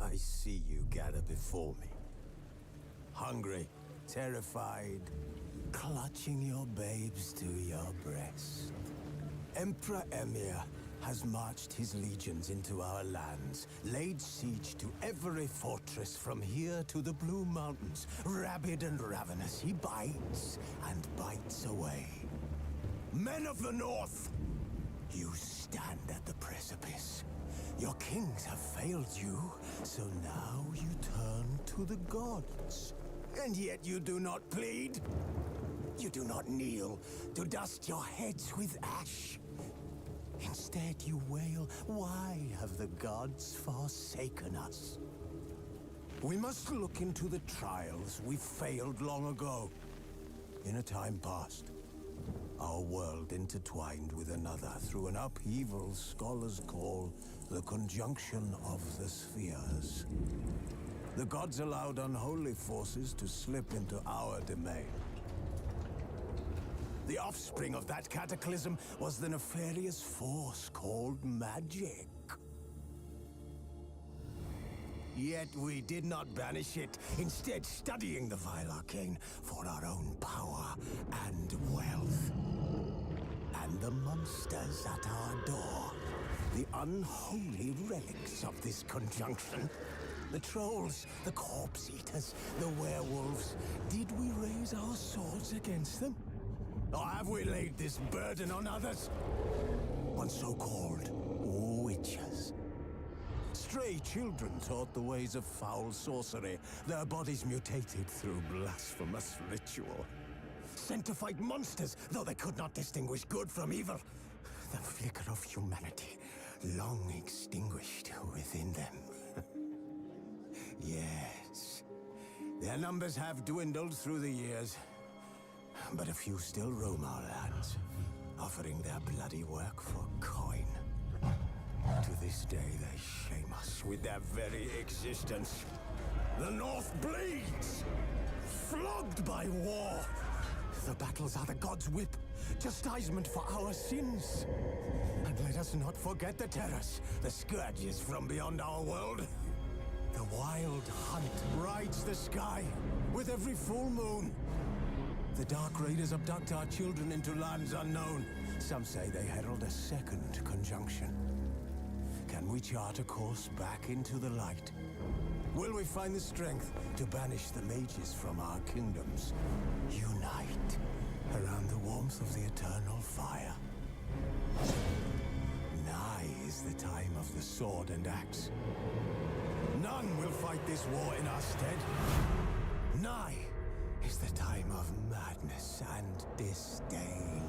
I see you gather before me. Hungry, terrified, clutching your babes to your breast. Emperor Emhyr has marched his legions into our lands, laid siege to every fortress from here to the Blue Mountains. Rabid and ravenous, he bites and bites away. Men of the North, you stand at the precipice. Your kings have failed you, so now you turn to the gods. And yet you do not plead. You do not kneel to dust your heads with ash. Instead you wail, why have the gods forsaken us? We must look into the trials we failed long ago. In a time past, our world intertwined with another through an upheaval scholars call the conjunction of the spheres. The gods allowed unholy forces to slip into our domain. The offspring of that cataclysm was the nefarious force called magic. Yet we did not banish it, instead studying the vile arcane for our own power and wealth. And the monsters at our door, the unholy relics of this conjunction. The trolls, the corpse-eaters, the werewolves. Did we raise our swords against them? Or have we laid this burden on others? On so-called witches. Stray children taught the ways of foul sorcery, their bodies mutated through blasphemous ritual. Sent to fight monsters, though they could not distinguish good from evil. The flicker of humanity, long extinguished within them. Yes, their numbers have dwindled through the years, but a few still roam our lands, offering their bloody work for coin. To this day, they shame us with their very existence. The North bleeds, flogged by war. The battles are the gods' whip, chastisement for our sins. And let us not forget the terrors, the scourges from beyond our world. The wild hunt rides the sky with every full moon. The Dark Raiders abduct our children into lands unknown. Some say they herald a second conjunction. Can we chart a course back into the light? Will we find the strength to banish the mages from our kingdoms? Unite around the warmth of the eternal fire. Nigh is the time of the sword and axe. None will fight this war in our stead. Nigh is the time of madness and disdain.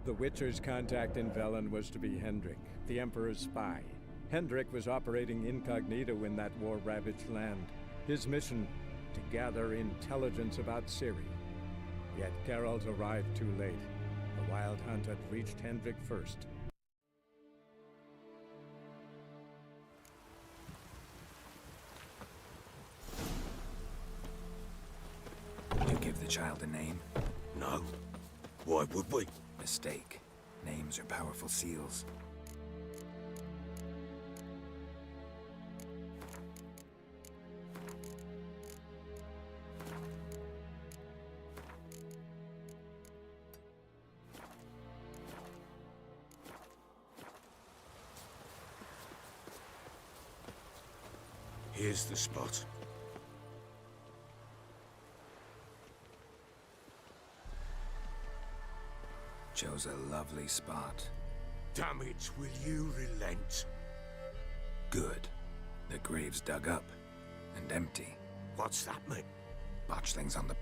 The Witcher's contact in Velen was to be Hendrik, the Emperor's spy. Hendrik was operating incognito in that war-ravaged land. His mission, to gather intelligence about Ciri. Yet Geralt arrived too late. The Wild Hunt had reached Hendrik first. You give the child a name? No. Why would we? Mistake. Names are powerful seals. Here's the spot. Chose a lovely spot. Damn it, will you relent? Good. The grave's dug up. And empty. What's that mean? Botchling's on the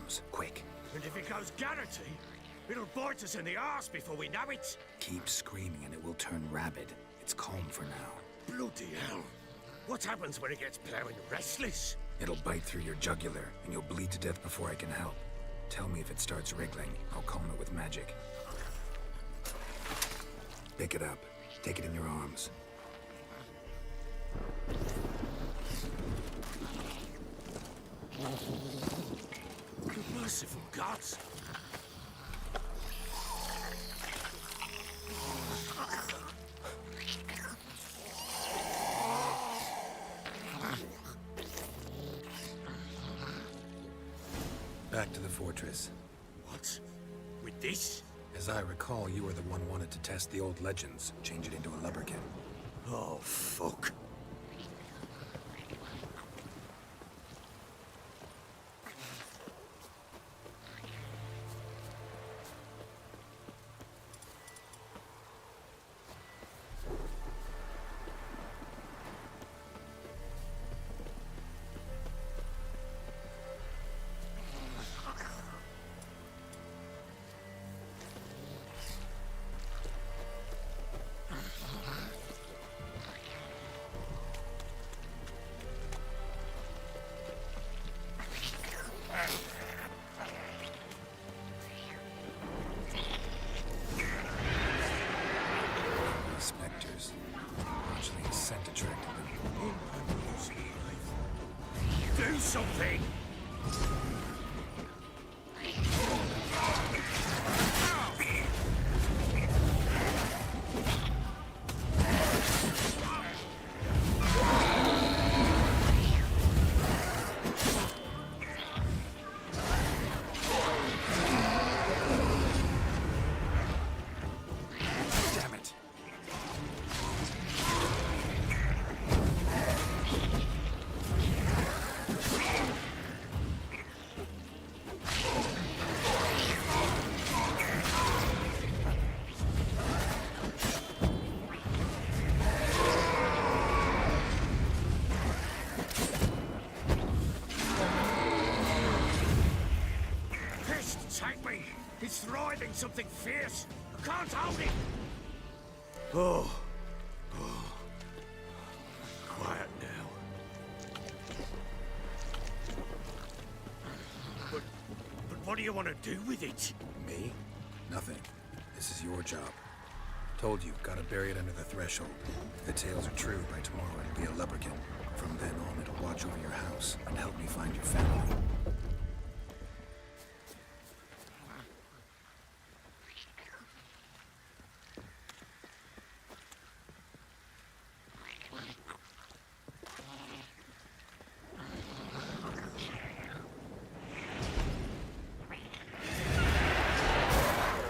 arms, quick. And if it goes Garrity, it'll bite us in the arse before we know it. Keep screaming and it will turn rabid. It's calm for now. Bloody hell. What happens when it gets plowing restless? It'll bite through your jugular, and you'll bleed to death before I can help. Tell me if it starts wriggling. I'll calm it with magic. Pick it up. Take it in your arms. Good merciful gods. Back to the fortress. What? With this? As I recall, you were the one wanted to test the old legends, change it into a lubberkin. Oh, fuck. Spectres. Archling scent attracted them. Do something! Damn it! Pest, take me! It's writhing something fierce! I can't hold it! Oh. Quiet now. But what do you want to do with it? Me? Nothing. This is your job. Told you, gotta bury it under the threshold. If the tales are true, by tomorrow it'll be a lubberkin. From then on, it'll watch over your house and help me find your family.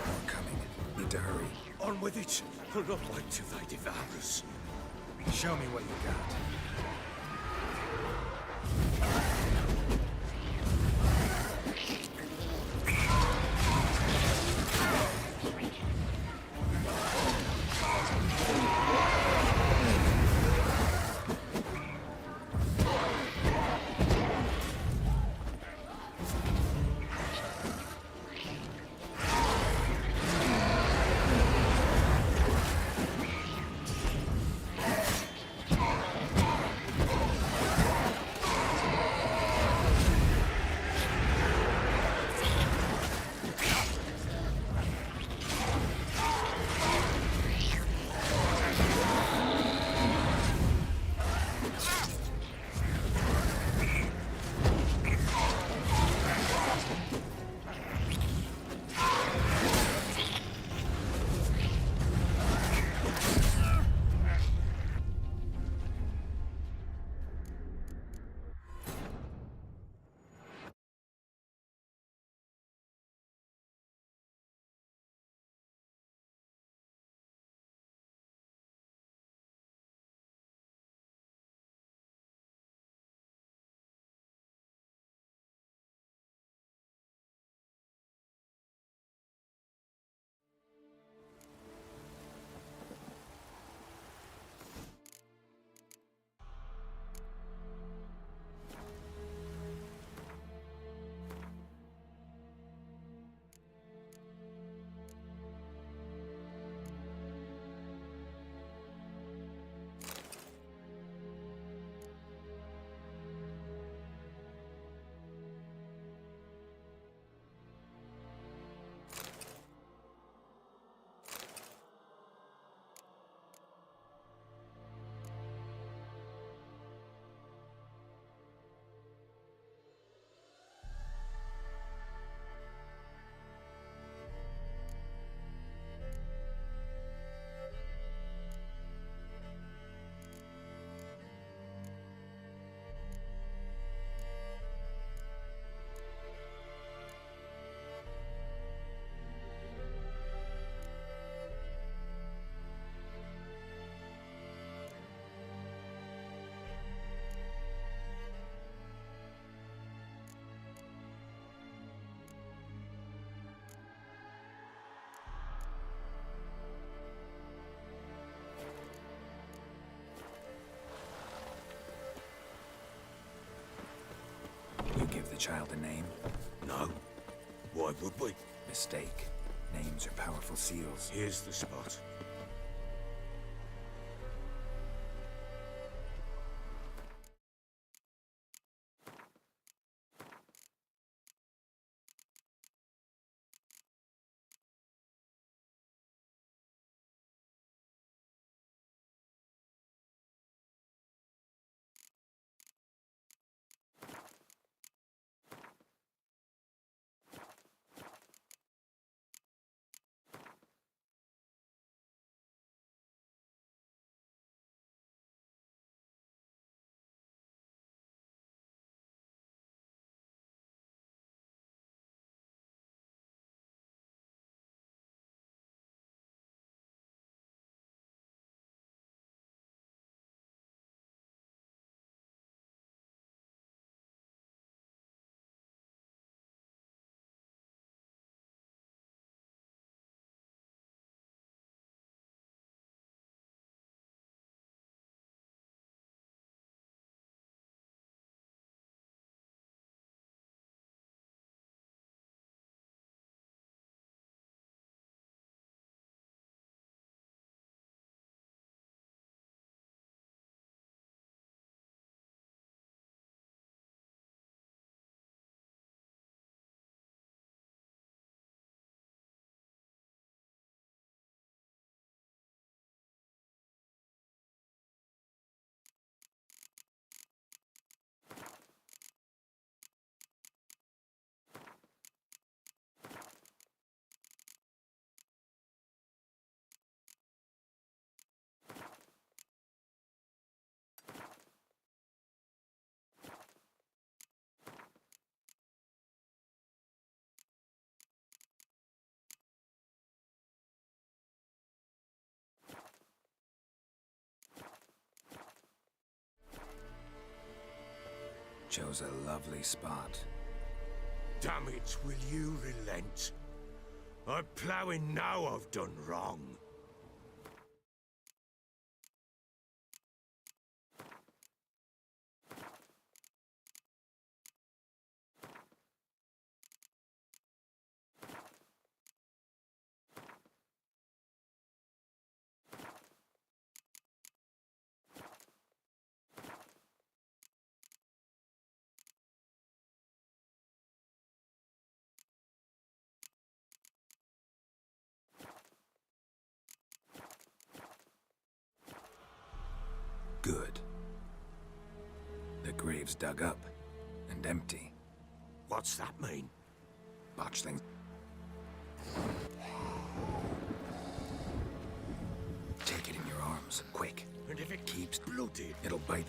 More coming. Need to hurry. On with it! I'll not wait till they devour us. Show me what you got. the child a name? No. Why would we? Mistake. Names are powerful seals. Here's the spot. Chose a lovely spot. Damn it, will you relent? I'm ploughing now I've done wrong. Good. The grave's dug up and empty. What's that mean? Botchlings. Take it in your arms, quick. And if it keeps blooded? It'll bite.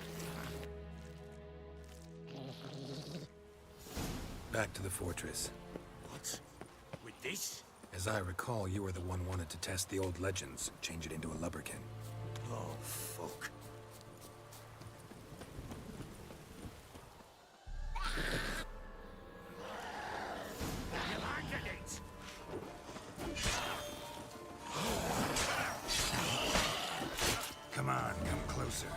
Back to the fortress. What? With this? As I recall, you were the one wanted to test the old legends, change it into a lubberkin. Oh, fuck. You landed it! Come on, come closer.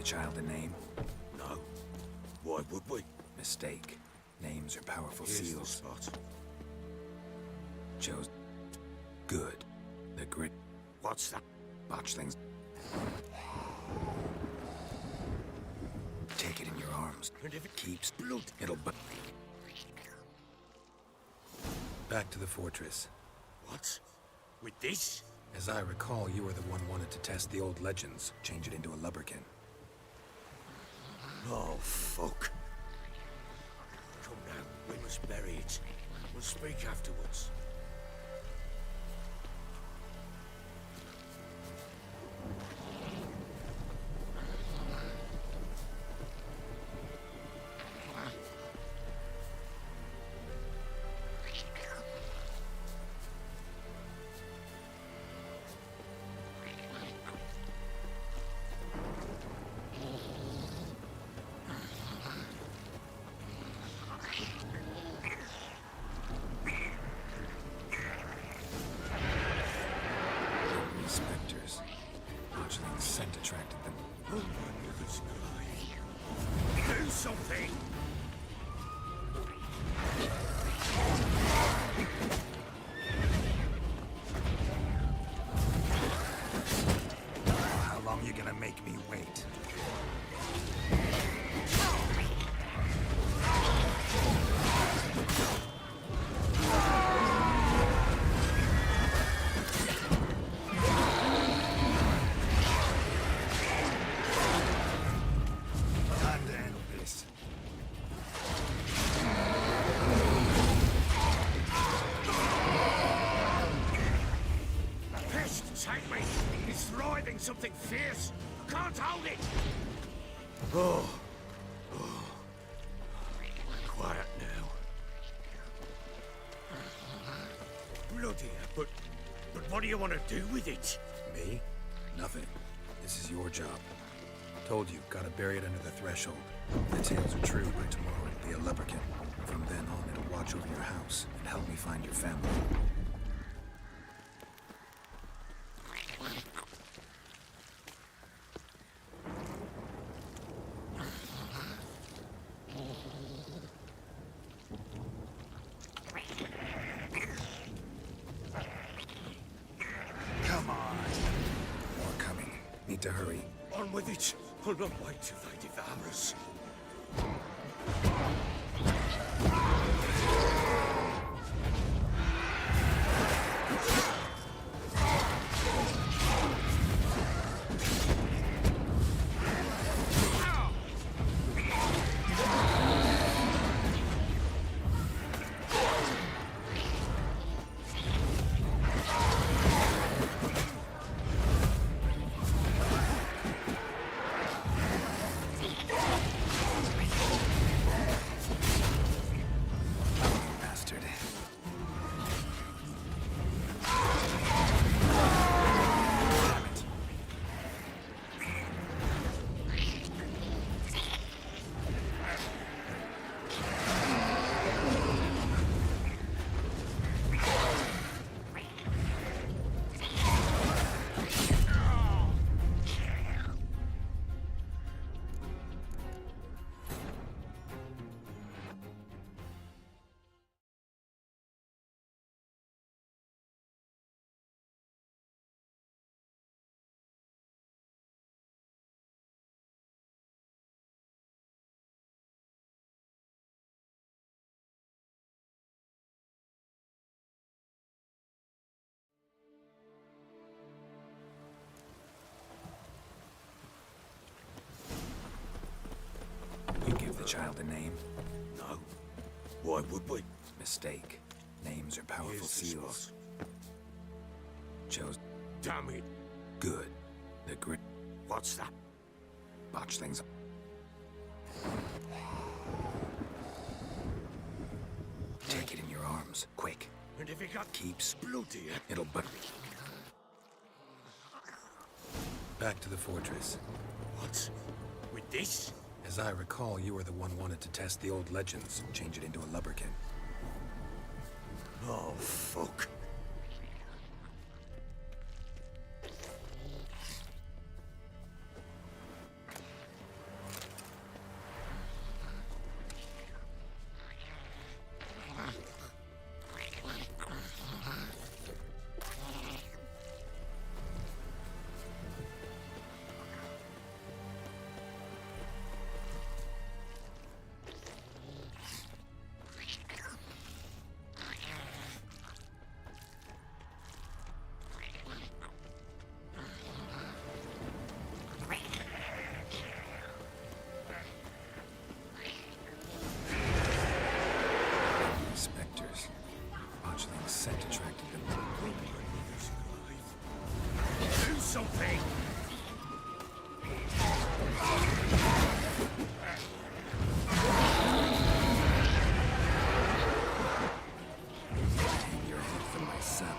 child a name? No. Why would we? Mistake. Names are powerful Here's the seals. spot. Chose good. The grit What's that? botchlings. Take it in your arms. And if it Keeps blood, it'll but back to the fortress. what? With this? As I recall, you were the one wanted to test the old legends, change it into a lubberkin. Oh, fuck. Come now, we must bury it. We'll speak afterwards. Spectres. Botchling's scent attracted them. Oh, my mother's cry. Do something! How long you gonna make me wait? Time to end this. Pest, take me! It's writhing something fierce! I can't hold it! Oh. Quiet now. Bloody hell, but what do you want to do with it? Me? Nothing. This is your job. Told you, gotta bury it under the threshold. If the tales are true, by tomorrow it'll be a lubberkin. From then on, it'll watch over your house and help me find your family. Come on. More coming. Need to hurry. On with it! I'll not wait till they devour us. Bastard. Damn it. You give the child a name? No. Why would we? Mistake. Names are powerful Here's the seals. spot. Chose Damn it! good. The grit What's that? botchlings. Take it in your arms, quick. And if it got Keeps bloody hell. it'll but back to the fortress. What? With this? As I recall, you were the one wanted to test the old legends, change it into a lubberkin. Oh, fuck. something! Hang your head from my saddle.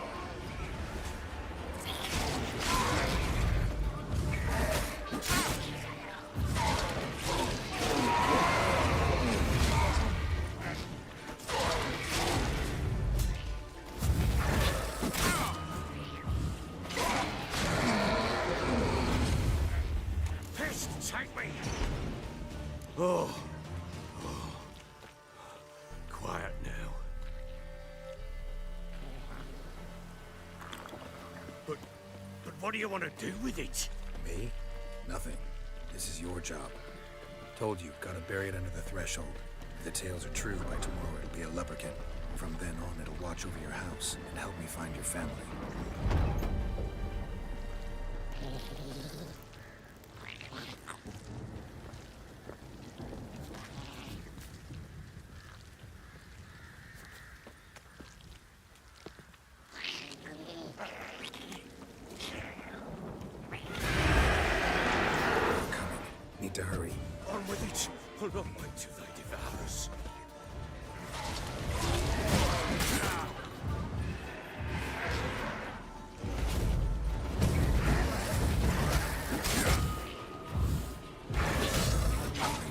Pest, take me! Quiet now. But what do you want to do with it? Me? Nothing. This is your job. Told you, gotta bury it under the threshold. If the tales are true, by tomorrow it'll be a leprechaun. From then on, it'll watch over your house and help me find your family. Coming. Need to hurry. On with it! I'll not wait till they devour us.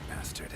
Bastard.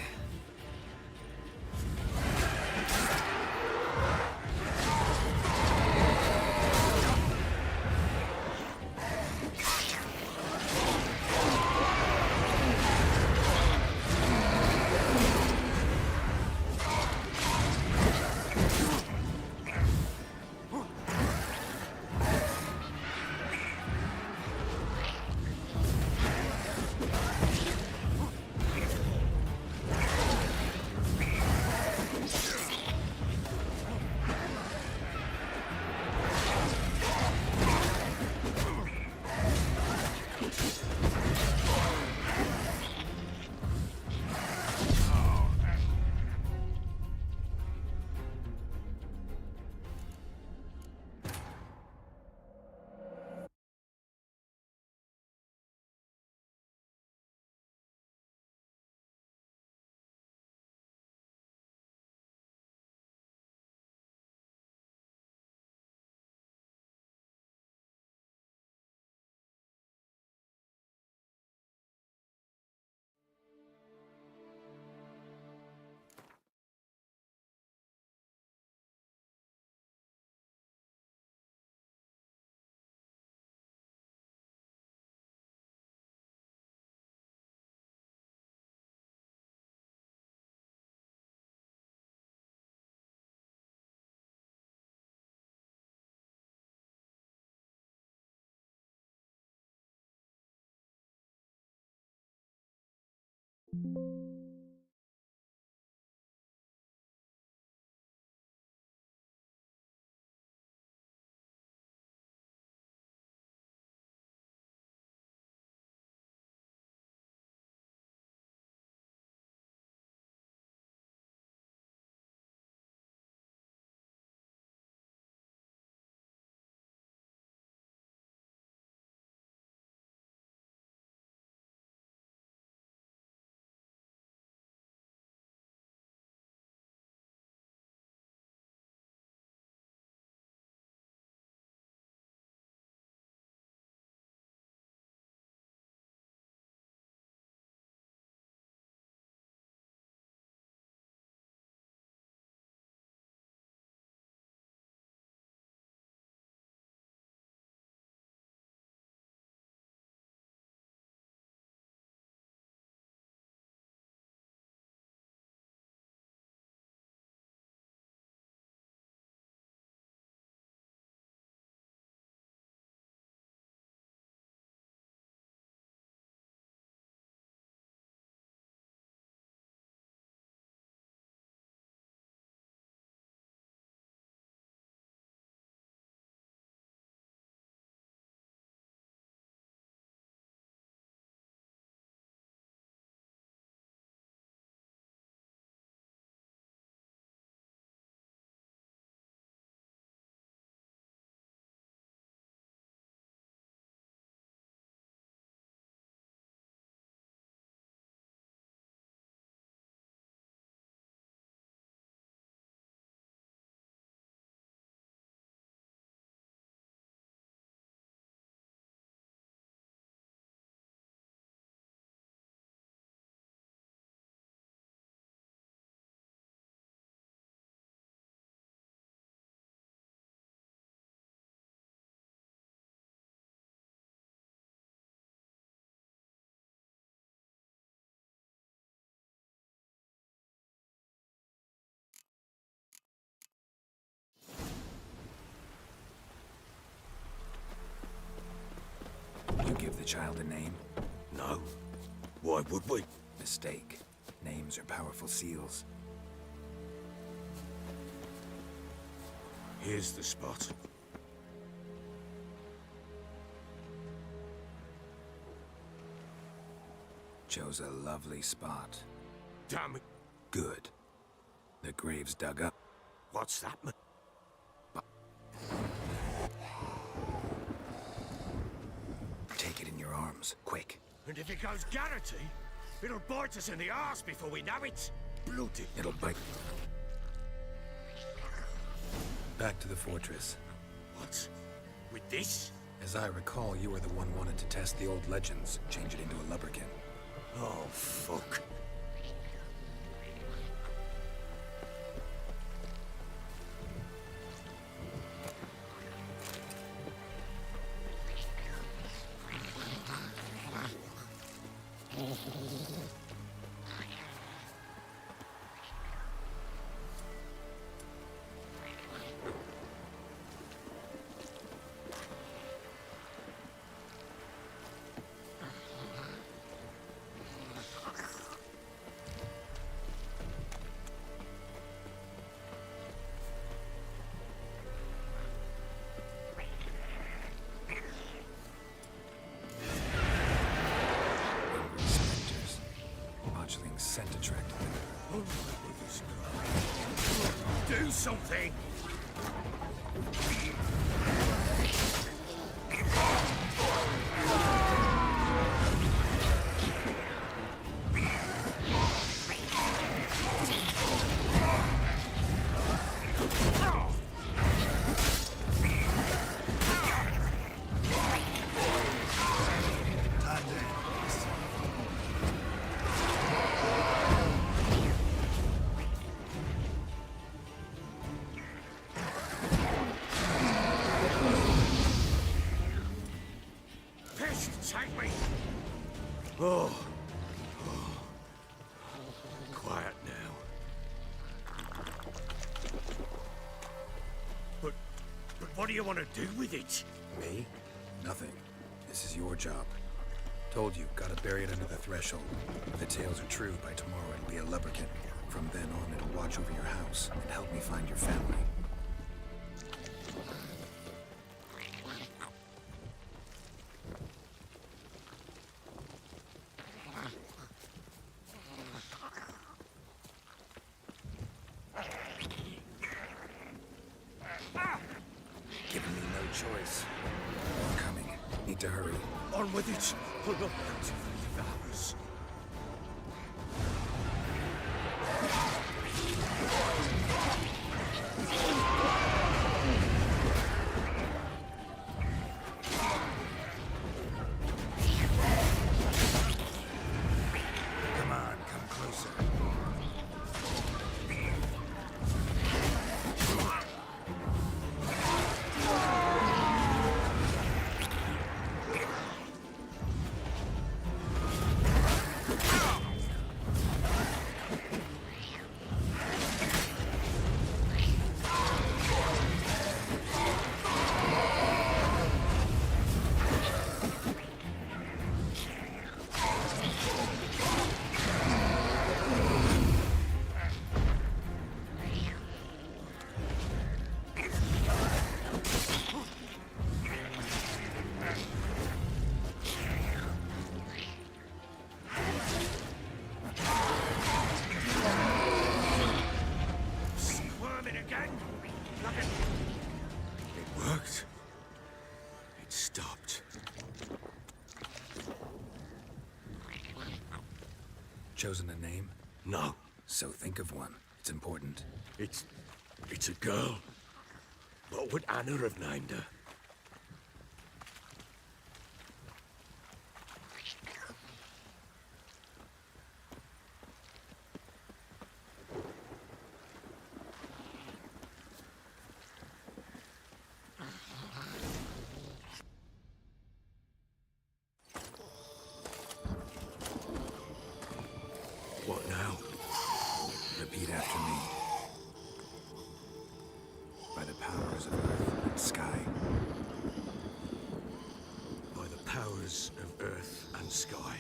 the child a name? No. Why would we? Mistake. Names are powerful seals. Here's the spot. Chose a lovely spot. Damn it. Good. The grave's dug up. What's that, man? Take it in your arms, quick. And if it goes Garrity, it'll bite us in the arse before we know it. Bloody. It'll bite. Back to the fortress. What? With this? As I recall, you were the one wanted to test the old legends, change it into a lubberkin. Oh, fuck. Specters. Botchling's scent attracted them. Oh, my goodness. Do something! Take me! Oh. Quiet now. But what do you want to do with it? Me? Nothing. This is your job. Told you, gotta bury it under the threshold. If the tales are true, by tomorrow it'll be a lubberkin. From then on, it'll watch over your house and help me find your family. Giving me no choice. More coming. Need to hurry. On with it! For the hours. Come on, come closer. Squirming again? Nothing. It worked. It stopped. Chosen a name? No. So think of one. It's important. It's a girl. What would Anna have named her? What now? Repeat after me. By the powers of earth and sky, powers of earth and sky.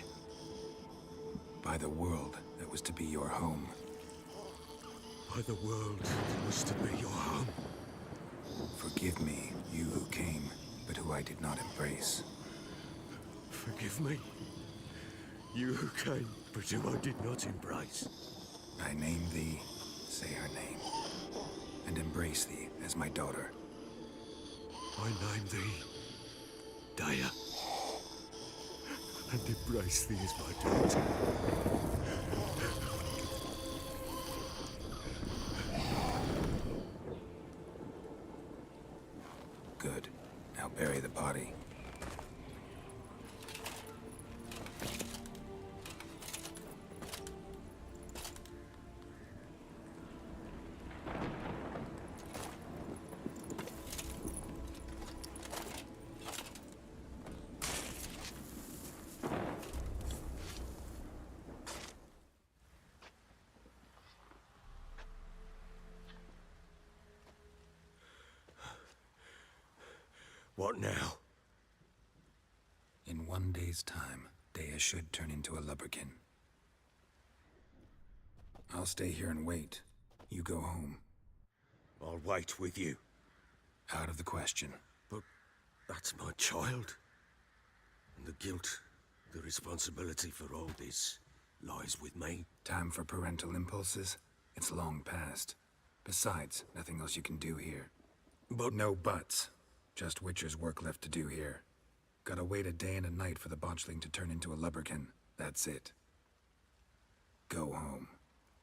By the world that was to be your home. By the world that was to be your home. Forgive me, you who came, but who I did not embrace. Forgive me. You who came, but who I did not embrace. I name thee, say her name, and embrace thee as my daughter. I name thee Dea, and embrace thee as my daughter. Good. Now bury the body. What now? In 1 day's time, Dea should turn into a lubberkin. I'll stay here and wait. You go home. I'll wait with you. Out of the question. But that's my child. And the guilt, the responsibility for all this lies with me. Time for parental impulses? It's long past. Besides, nothing else you can do here. But No buts. Just Witcher's work left to do here. Gotta wait a day and a night for the botchling to turn into a lubberkin. That's it. Go home.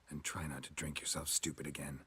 And try not to drink yourself stupid again.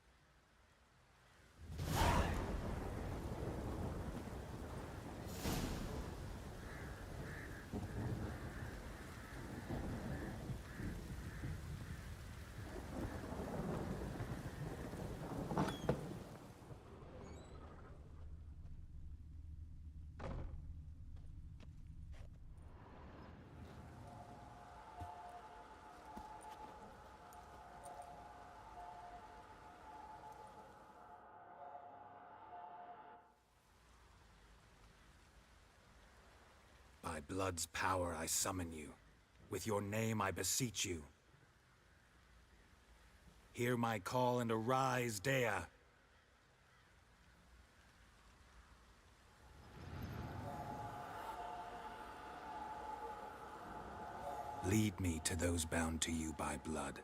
By blood's power I summon you. With your name I beseech you. Hear my call and arise, Dea. Lead me to those bound to you by blood.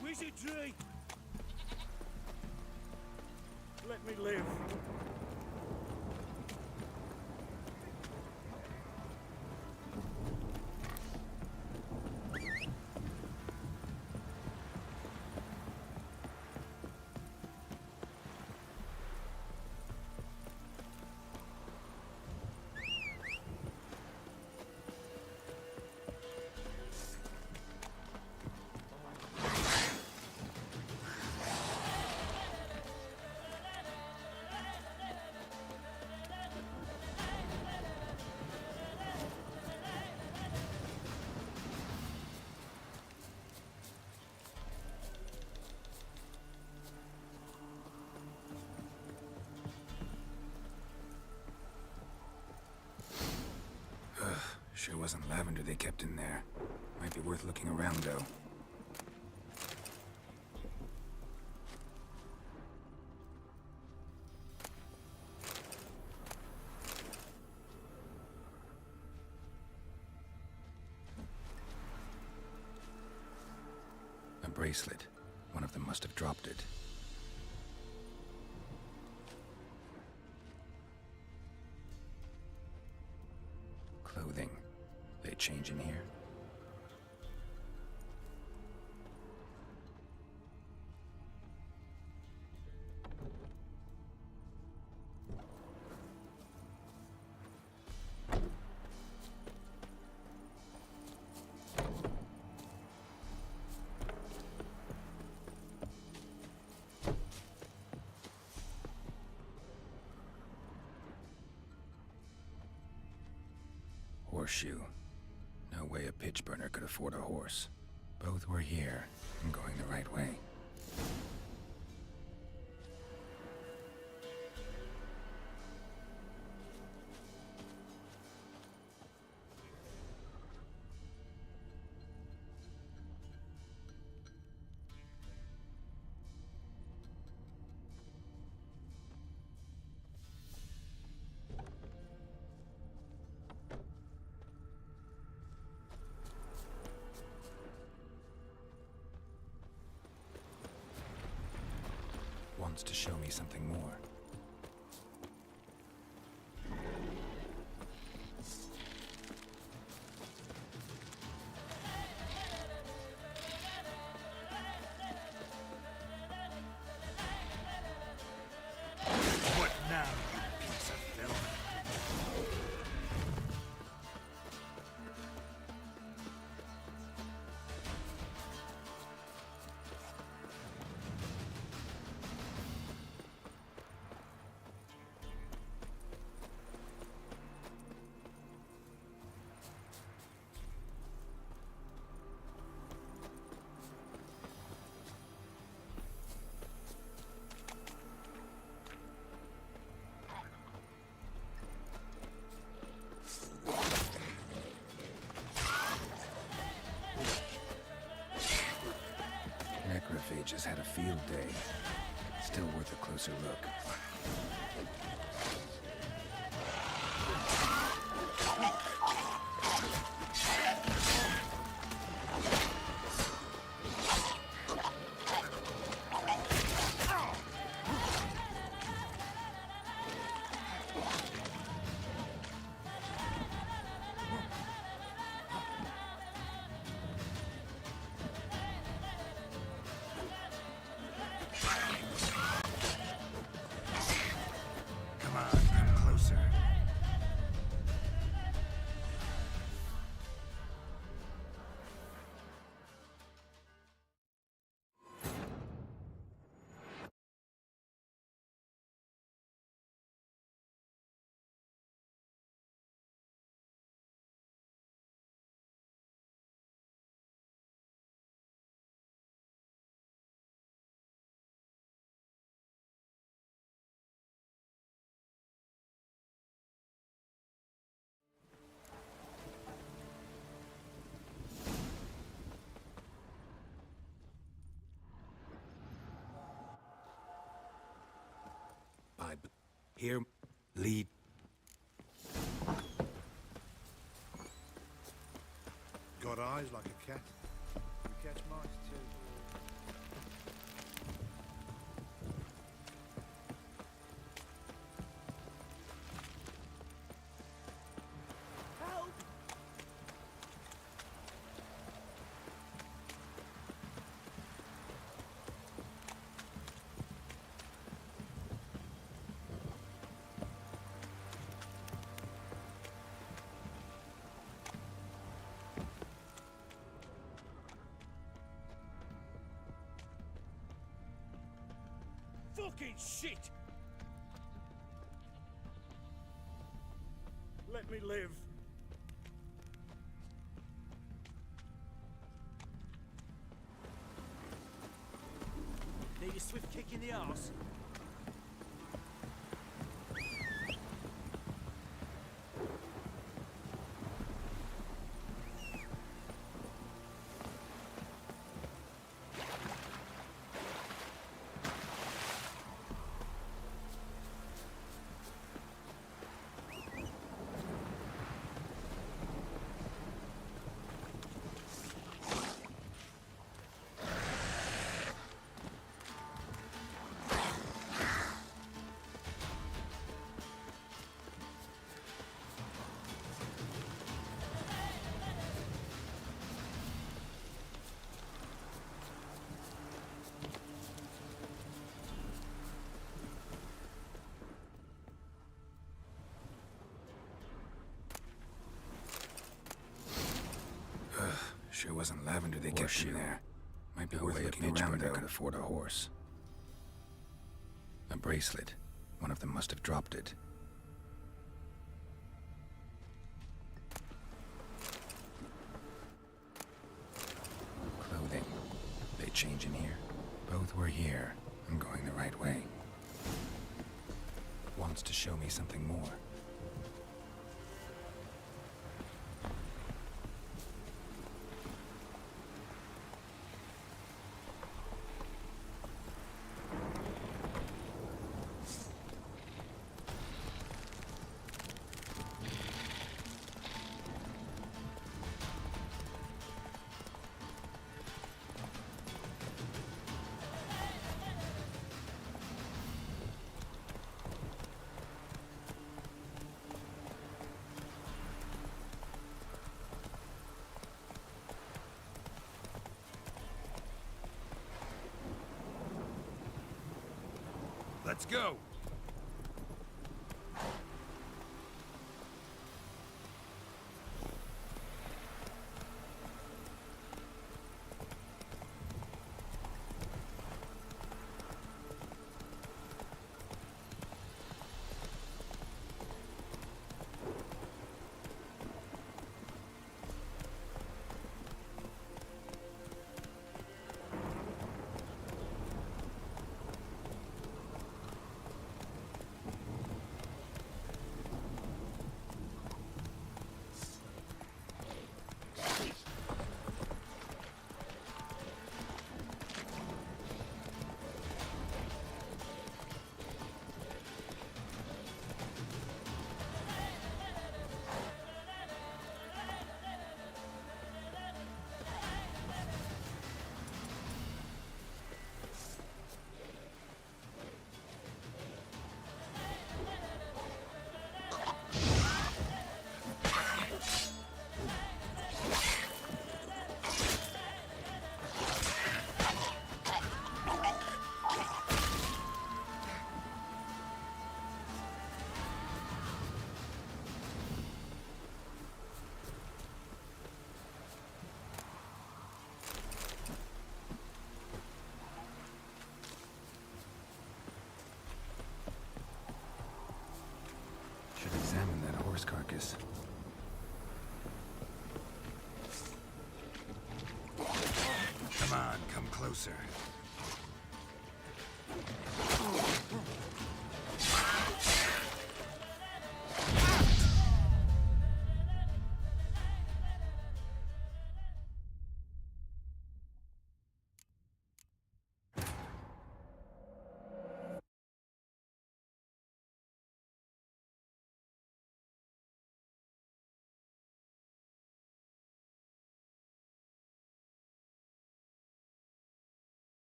Wizardry! Let me live. wasn't lavender they kept in there. Might be worth looking around, though. A bracelet. One of them must have dropped it. Clothing. They change in here? Horseshoe. No way a pitch burner could afford a horse. Both were here and going the right way. Wants to show me something more. What now, you piece of filth? Necrophages had a field day. Still worth a closer look. Come on, come closer. Here, lead. Got eyes like a cat. You catch mice too. Fucking shit! Let me live. Need a swift kick in the arse? Sure wasn't lavender they kept in there. Might be No worth way a looking bitch around, burner though. could afford a horse. A bracelet. One of them must have dropped it. Clothing. They change in here? Both were here. I'm going the right way. Wants to show me something more. Let's go! Should examine that horse carcass. Come on, come closer.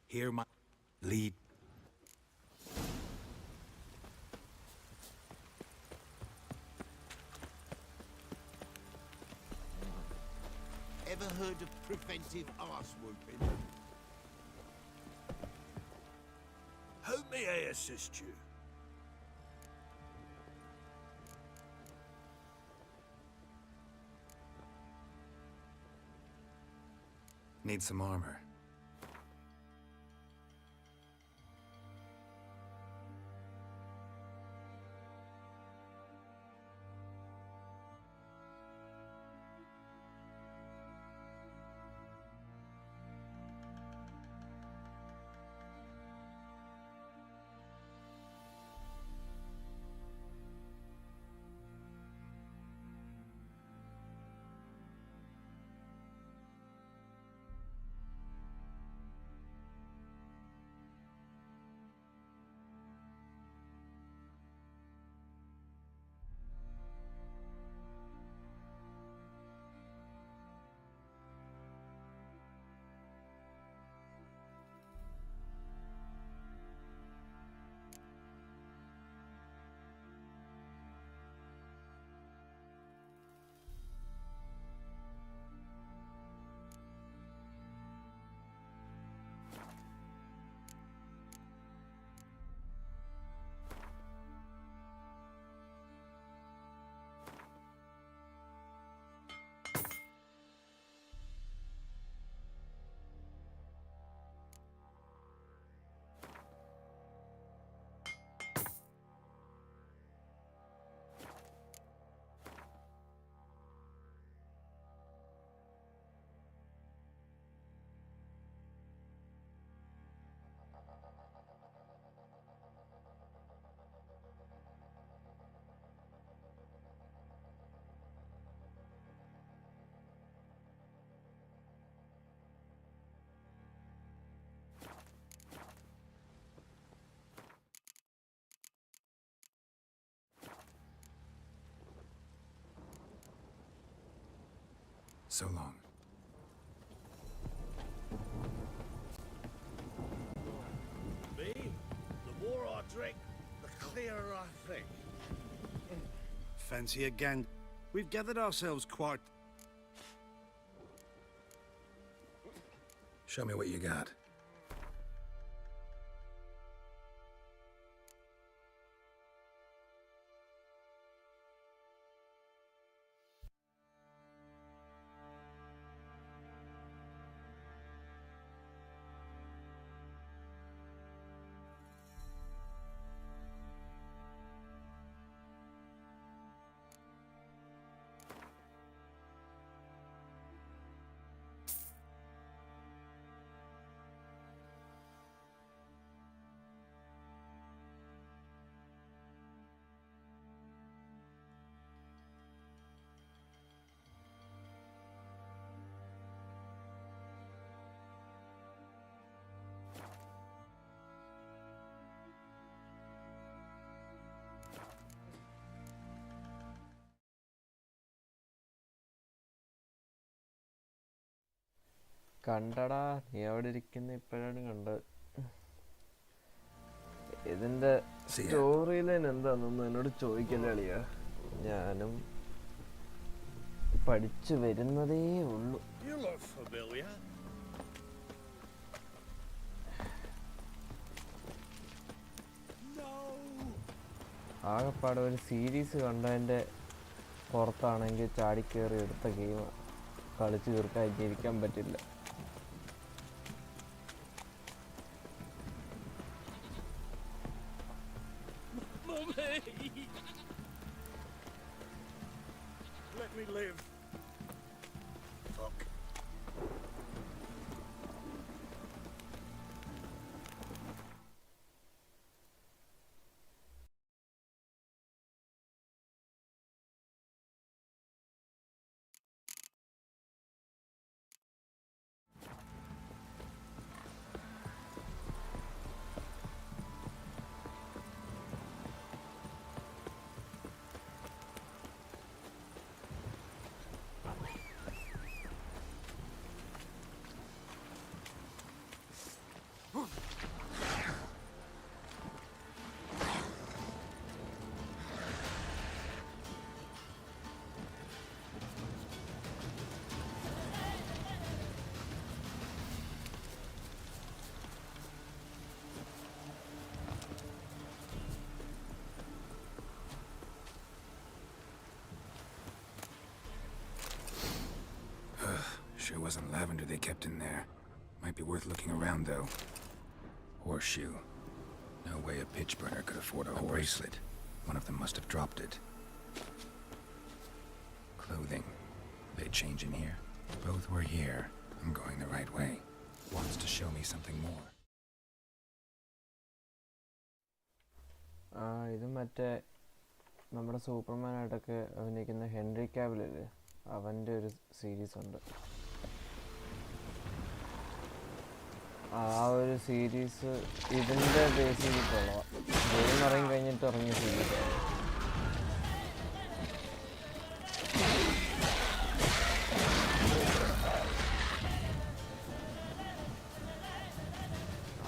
Hear my lead. Ever heard of preventive arse whooping? How may I assist you? Need some armor. So long. Me? The more I drink, the clearer I think. Fancy again. We've gathered ourselves quite... Show me what you got. കണ്ടടാ, നീ അവിടെ ഇരിക്കുന്ന ഇപ്പോഴാണ് കണ്ടത്. ഇതിന്റെ story line എന്താണെന്നൊന്നും എന്നോട് ചോദിക്കല്ലേ അളിയാ. ഞാനും പഠിച്ചു വരുന്നതേ ഉള്ളൂ. ആകെപ്പാടെ ഒരു സീരീസ് കണ്ടതിൻ്റെ പുറത്താണെങ്കിൽ ചാടിക്കേറി എടുത്ത ഗെയിം കളിച്ച് തീർക്കാതിരിക്കാൻ പറ്റില്ല. Let me live. Fuck. Sure wasn't lavender they kept in there. Might be worth looking around, though. Horseshoe. No way a pitch burner could afford a bracelet. One of them must have dropped it. Clothing. They change in here? Both were here. I'm going the right way. Wants to show me something more. ഇത് മറ്റേ നമ്മുടെ സൂപ്പർമാനായിട്ടൊക്കെ അഭിനയിക്കുന്ന Henry കാവിലല്ലേ, അവൻ്റെ ഒരു series ഉണ്ട്. ആ ഒരു series ഇതിൻ്റെ ബേസ് ചെയ്തിട്ടുള്ള ഗെയിം ഇറങ്ങി കഴിഞ്ഞിട്ട് ഇറങ്ങിയ സീരീസാണ്.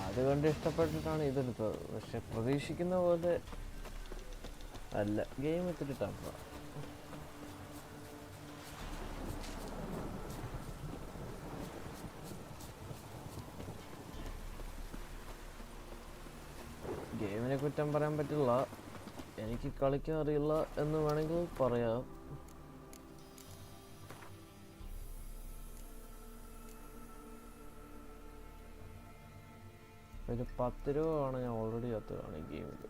അതുകൊണ്ട് ഇഷ്ടപ്പെട്ടിട്ടാണ് ഇതെടുത്തത്. പക്ഷെ പ്രതീക്ഷിക്കുന്ന പോലെ അല്ല, ഗെയിം ഇത്തിരി ടഫാണ്. ഗെയിമിനെ കുറ്റം പറയാൻ പറ്റില്ല, എനിക്ക് കളിക്കാൻ അറിയില്ല എന്ന് വേണമെങ്കിൽ പറയാം. ഒരു 10 രൂപ ആണ് ഞാൻ ഓൾറെഡി കത്തുകയാണ് ഈ ഗെയിമിൽ.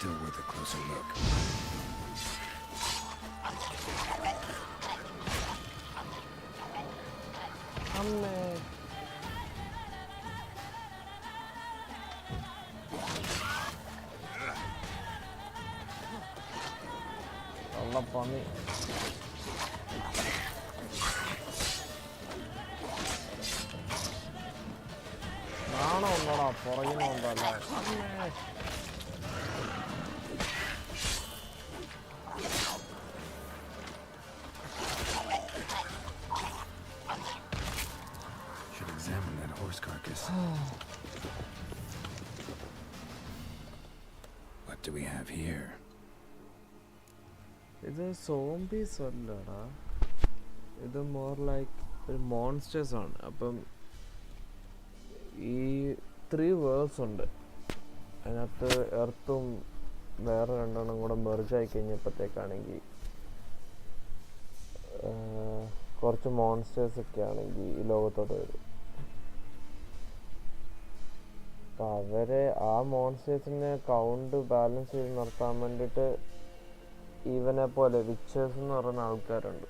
still worth a closer look. അമ്മേ ഉള്ള പന്നി നാണോ ഉണ്ടോടാ പുറകിനുണ്ടല്ലേ അമ്മേ Examine that horse carcass. What do we have here? ഇത് സോംബീസ് അല്ലടാ, ഇത് മോർ ലൈക്ക് ഒരു മോൺസ്റ്റേഴ്സ് ആണ്. അപ്പം ഈ 3 വേൾഡ്സ് ഉണ്ട്, അതിനകത്ത് എർത്തും വേറെ 2 കൂടെ മെർജായി കഴിഞ്ഞപ്പോഴത്തേക്കാണെങ്കിൽ കുറച്ച് മോൺസ്റ്റേഴ്സ് ഒക്കെ ആണെങ്കിൽ ഈ ലോകത്തോട്ട് വരും. അപ്പം അവരെ ആ മോൺസ്റ്റേഴ്സിനെ കൗണ്ട് ബാലൻസ് ചെയ്ത് നിർത്താൻ വേണ്ടിയിട്ട് ഇവനെ പോലെ വിച്ചേഴ്സ് എന്ന് പറയുന്ന ആൾക്കാരുണ്ട്,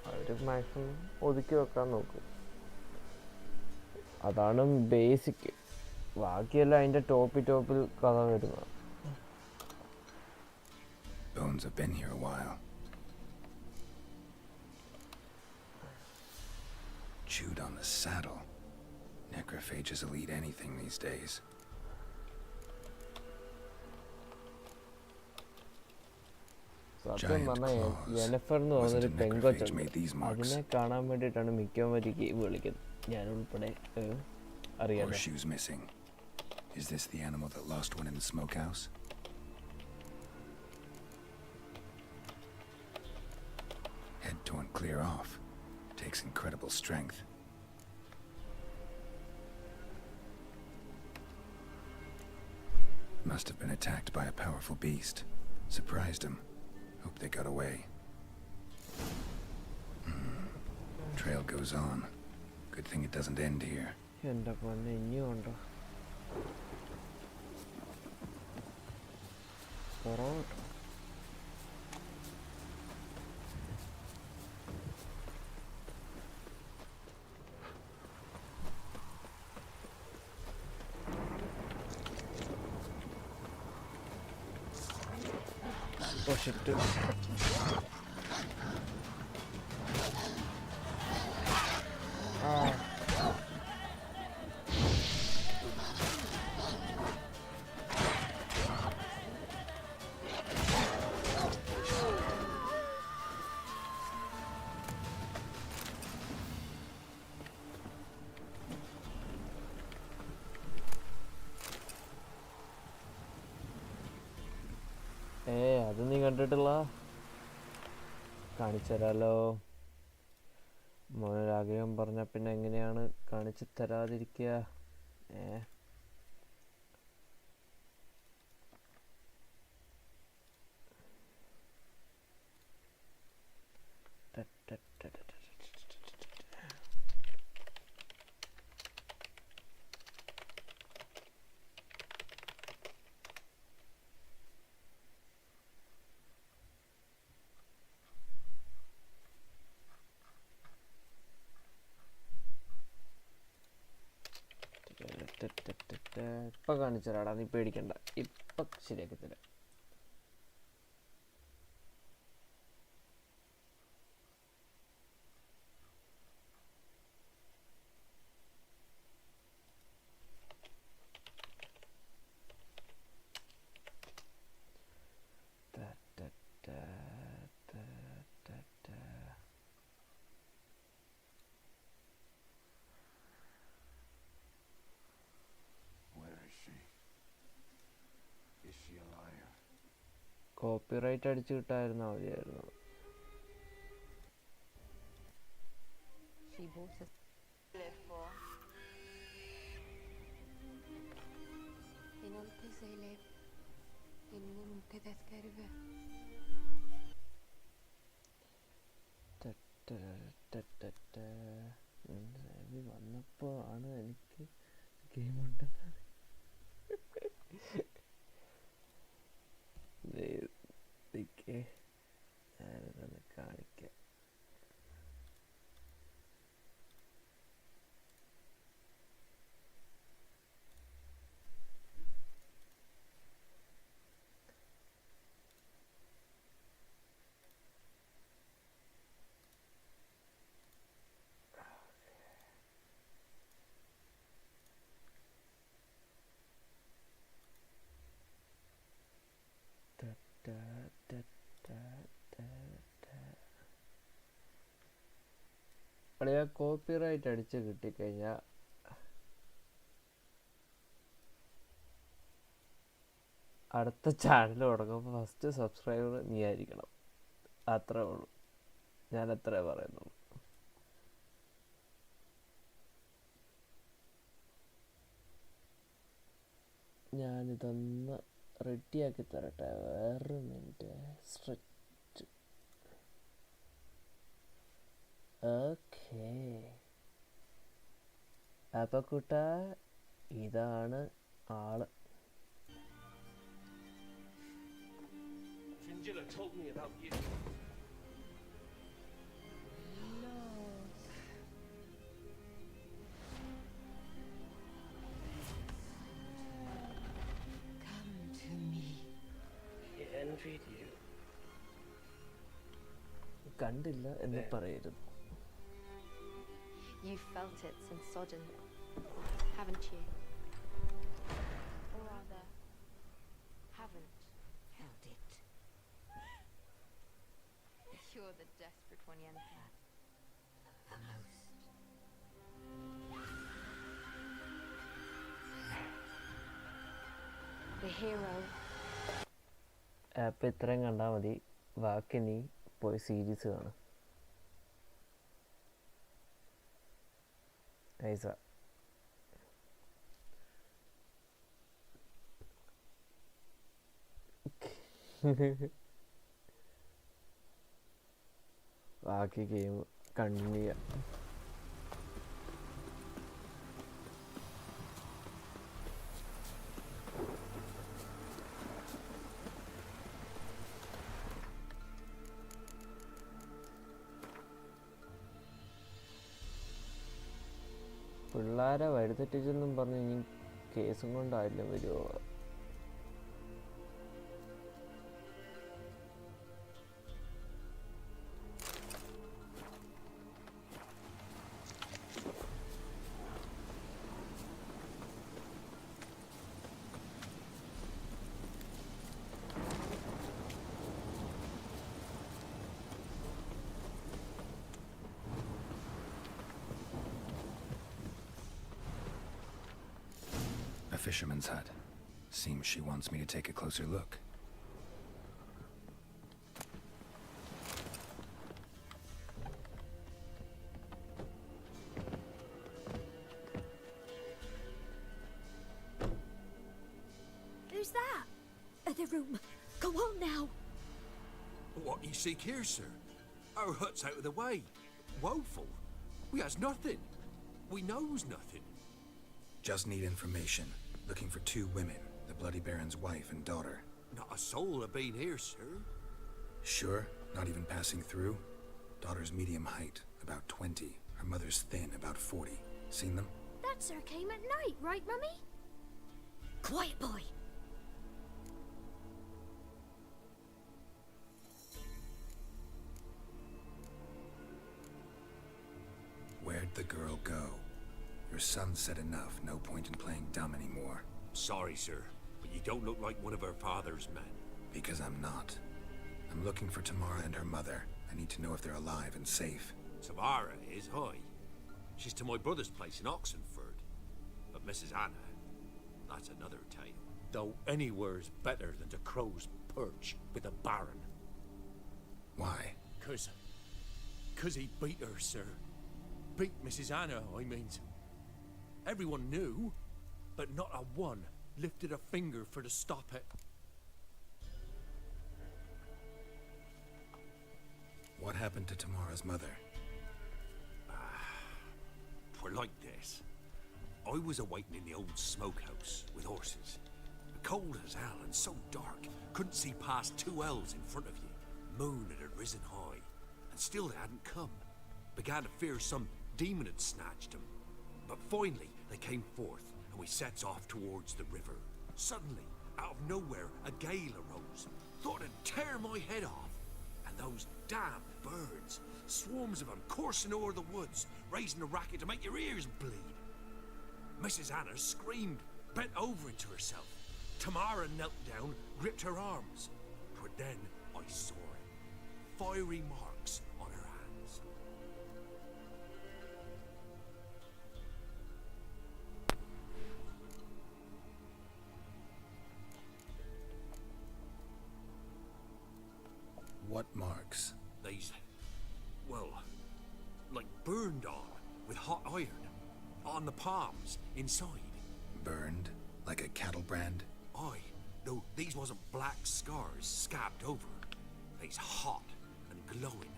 അവർ മാക്സിമം ഒതുക്കി വെക്കാൻ നോക്കും. അതാണ് ബേസിക്. ബാക്കിയെല്ലാം അതിൻ്റെ ടോപ്പിൽ കഥ വരുന്നത്. Bones have been here a while. Chewed on the saddle. Necrophages will eat anything these days. സത്യം പറഞ്ഞാൽ ജെനിഫർ എന്ന് പറഞ്ഞൊരു പെങ്കൊച്ചുണ്ട്, അതിനെ കാണാൻ വേണ്ടിയിട്ടാണ് മിക്കവരും ഗെയിം കളിക്കുന്നത്, ഞാൻ ഉൾപ്പെടെ അറിയാം. Horseshoes missing. Is this the animal that lost one in the smokehouse? Head torn clear off. Takes incredible strength. Must have been attacked by a powerful beast. Surprised him. Hope they got away. Trail goes on. Good thing it doesn't end here. എൻ്റെ പൊന്നെ ഇനിയും ഉണ്ടോ? പുറകോട്ട് shit. അത് നീ കണ്ടിട്ടുള്ള കാണിച്ചു തരാലോ. മോനൊരാഗ്രഹം പറഞ്ഞ പിന്നെ എങ്ങനെയാണ് കാണിച്ചു തരാതിരിക്കുക? ഇപ്പം കാണിച്ചു തരാടാ, നീ പേടിക്കണ്ട, ഇപ്പം ശരിയാക്കി തരാം. കോപ്പിറൈറ്റ് അടിച്ചു കിട്ടായിരുന്ന മതിയായിരുന്നു. വന്നപ്പോ ആണ് എനിക്ക് ഗെയിം ഉണ്ടെന്ന് അളിയാ കോപ്പിറൈറ്റ് അടിച്ച് കിട്ടിക്കഴിഞ്ഞാൽ അടുത്ത ചാനൽ തുടങ്ങുമ്പോൾ ഫസ്റ്റ് സബ്സ്ക്രൈബർ നീ ആയിരിക്കണം. അത്രേ ഉള്ളൂ, ഞാൻ അത്രേ പറയുന്നുള്ളൂ. ഞാനിതൊന്ന് റെഡിയാക്കി തരട്ടെ, വേറൊരു മിനിറ്റ്. സ്ട്രെച്ച്. ഓക്കേ, അപ്പോൾ കൂട്ടാ ഇതാണ് ആള്. Fringilla told me about you. Come to me. He envied you. കണ്ടില്ല എന്ന് പറയരുത്. You felt it since Sodden, haven't you? Or rather, haven't held it. You're the desperate one, Yennefer. The most. The hero. App ഇത്രയും കണ്ടാൽ മതി, ബാക്കി നീ പോയി series കാണും. നൈസ. ബാക്കി ഗെയിം കണ്ടിന്യൂ ചെയ്യാം. പിള്ളേരെ വഴിതെറ്റിച്ചെന്നും പറഞ്ഞ് ഇനി കേസും കൊണ്ടായില്ല വരുമോ? A fisherman's hut. Seems she wants me to take a closer look. Who's that? The room. Go on now. What you seek here, sir? Our hut's out of the way. Woeful. We has nothing. We knows nothing. Just need information. Looking for 2 women, the Bloody Baron's wife and daughter. Not a soul have been here, sir. Sure? Not even passing through? Daughter's medium height, about 20. Her mother's thin, about 40. Seen them? That sir came at night, right, Mummy? Quiet, boy. Where'd the girl go? Your son said enough. No point in playing dumb anymore. Sorry, sir, but you don't look like one of her father's men. Because I'm not. I'm looking for Tamara and her mother. I need to know if they're alive and safe. Tamara is, aye. She's to my brother's place in Oxenford. But Mrs. Anna, that's another tale. Though anywhere's better than to Crow's Perch with a baron. Why? 'Cause he beat her, sir. Beat Mrs. Anna, I mean. Everyone knew, but not a one lifted a finger for to stop it. What happened to Tamara's mother? Twere like this. I was awaiting in the old smokehouse with horses. Cold as hell and so dark, couldn't see past 2 ells in front of you. Moon had risen high, and still they hadn't come. Began to fear some demon had snatched them. But finally, they came forth, and we sets off towards the river. Suddenly, out of nowhere, a gale arose. Thought it'd tear my head off. And those damn birds, swarms of them coursing over the woods, raising a racket to make your ears bleed. Mrs. Anna screamed, bent over into herself. Tamara knelt down, gripped her arms. But then I saw it. Fiery marks on her hands. What marks? These, well, like burned on with hot iron. On the palms, inside. Burned? Like a cattle brand? Aye. No, these wasn't black scars scabbed over. They's hot and glowing,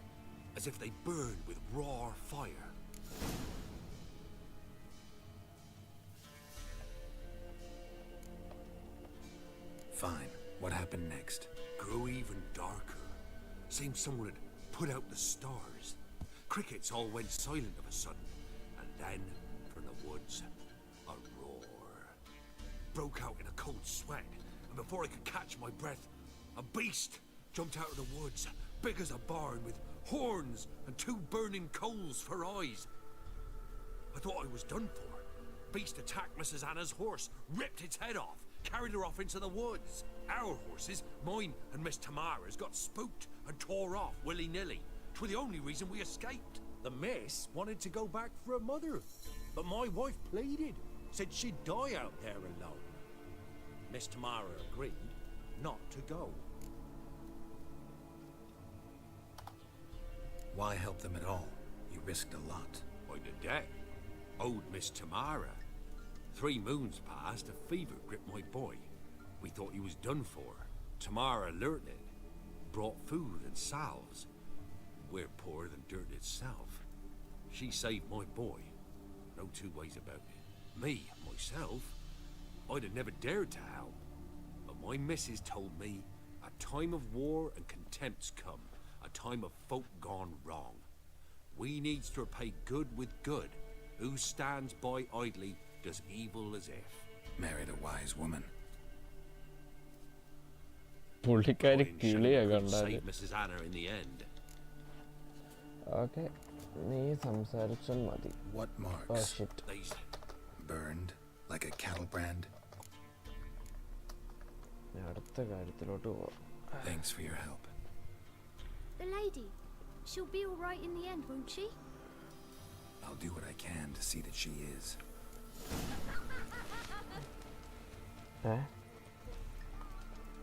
as if they burned with raw fire. Fine. What happened next? Grew even darker. Seemed someone had put out the stars. Crickets all went silent of a sudden, and then, from the woods, a roar. Broke out in a cold sweat, and before I could catch my breath, a beast jumped out of the woods, big as a barn, with horns and 2 burning coals for eyes. I thought I was done for. Beast attacked Mrs. Anna's horse, ripped its head off, carried her off into the woods. Our horses, mine and Miss Tamara's, got spooked and tore off willy-nilly. 'Twere the only reason we escaped. The miss wanted to go back for her mother, but my wife pleaded, said she'd die out there alone. Miss Tamara agreed not to go. Why help them at all? You risked a lot. By the debt, owed Miss Tamara. 3 moons passed, a fever gripped my boy. We thought he was done for. Tamara learnt it, brought food and salves. We're poorer than dirt itself. She saved my boy. No 2 ways about it. Me, myself, I'd have never dared to help. But my missus told me a time of war and contempt's come. A time of folk gone wrong. We needs to repay good with good. Who stands by idly does evil as if. Married a wise woman. പുള്ളിക്കാരി കിളിയാ Couldn't കണ്ടാല്. save Mrs. Anna in the end. Okay, നീ സംസാരിച്ചാൽ മതി. What Oh marks? shit. These Burned? Like a cattle brand? ഞാൻ അടുത്ത കാര്യത്തിലോട്ട് പോവാം. Thanks for your help. The lady. She'll be all right in the end, won't she? I'll do what I can to see that she is.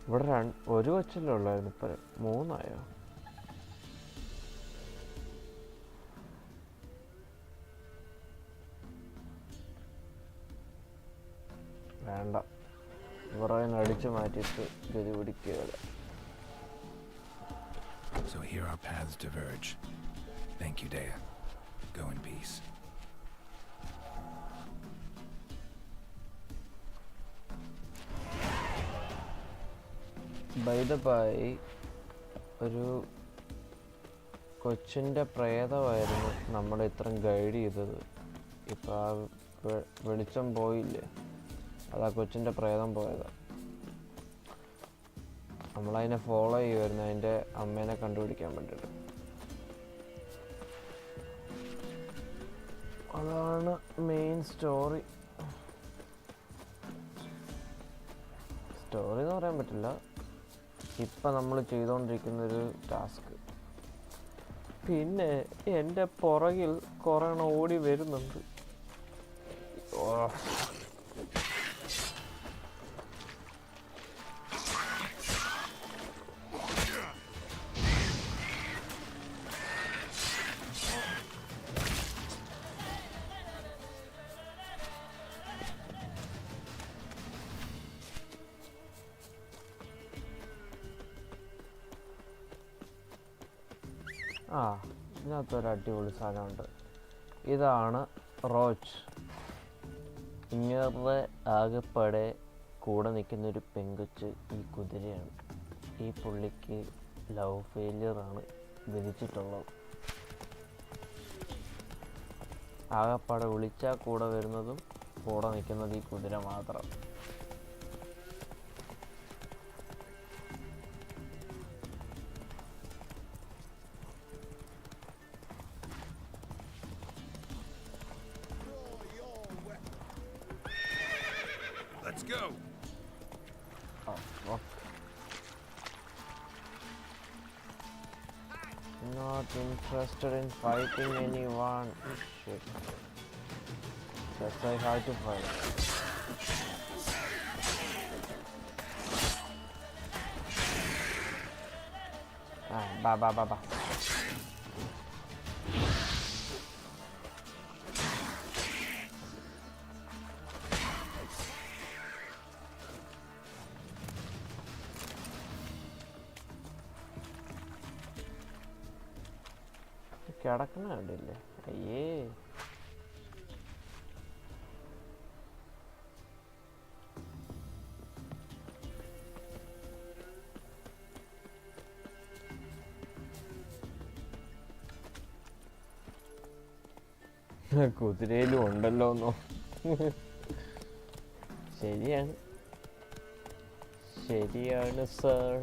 ഇവിടെ ഒരു കൊച്ചല്ലേ ഉള്ളായിരുന്നു, ഇപ്പൊ 3 ആയോ? വേണ്ട, ഇവരെ അടിച്ചു മാറ്റിയിട്ട് ഗതി പിടിക്കുകയില്ല. So here our paths diverge. Thank you, Dea. Go in peace. By the by, ഒരു കൊച്ചിൻ്റെ പ്രേതമായിരുന്നു നമ്മളെ ഇത്രയും ഗൈഡ് ചെയ്തത്. ഇപ്പം ആ വെളിച്ചം പോയില്ലേ, അതാ കൊച്ചിൻ്റെ പ്രേതം പോയതാണ്. നമ്മളതിനെ ഫോളോ ചെയ്യുമായിരുന്നു, അതിൻ്റെ അമ്മേനെ കണ്ടുപിടിക്കാൻ വേണ്ടിയിട്ട്. അതാണ് മെയിൻ സ്റ്റോറി. സ്റ്റോറി എന്ന് പറയാൻ പറ്റില്ല, ഇപ്പം നമ്മൾ ചെയ്തുകൊണ്ടിരിക്കുന്നൊരു ടാസ്ക്. പിന്നെ എൻ്റെ പുറകിൽ കുറേ ഓടി വരുന്നുണ്ട്. ആ, ഇതിനകത്തൊരു അടിപൊളി സാധനമുണ്ട്. ഇതാണ് റോച്ച്. ഇങ്ങേറെ ആകെപ്പാടെ കൂടെ നിൽക്കുന്നൊരു പെങ്കൊച്ച് ഈ കുതിരയാണ്. ഈ പുള്ളിക്ക് ലവ് ഫെയിലിയറാണ് വിധിച്ചിട്ടുള്ളത്. ആകെപ്പാടെ വിളിച്ചാൽ കൂടെ വരുന്നതും കൂടെ നിൽക്കുന്നത് ഈ കുതിര മാത്രം. Let's go. Oh, fuck. Not interested in fighting anyone. Oh, shit. Guess I have to fight. ബാ ബാ ബാ ബാ. കിടക്കണ കണ്ടില്ലേ? അയ്യേ. കുതിരയിലും ഉണ്ടല്ലോ എന്നോ. ശരിയാണ്, ശരിയാണ് sir.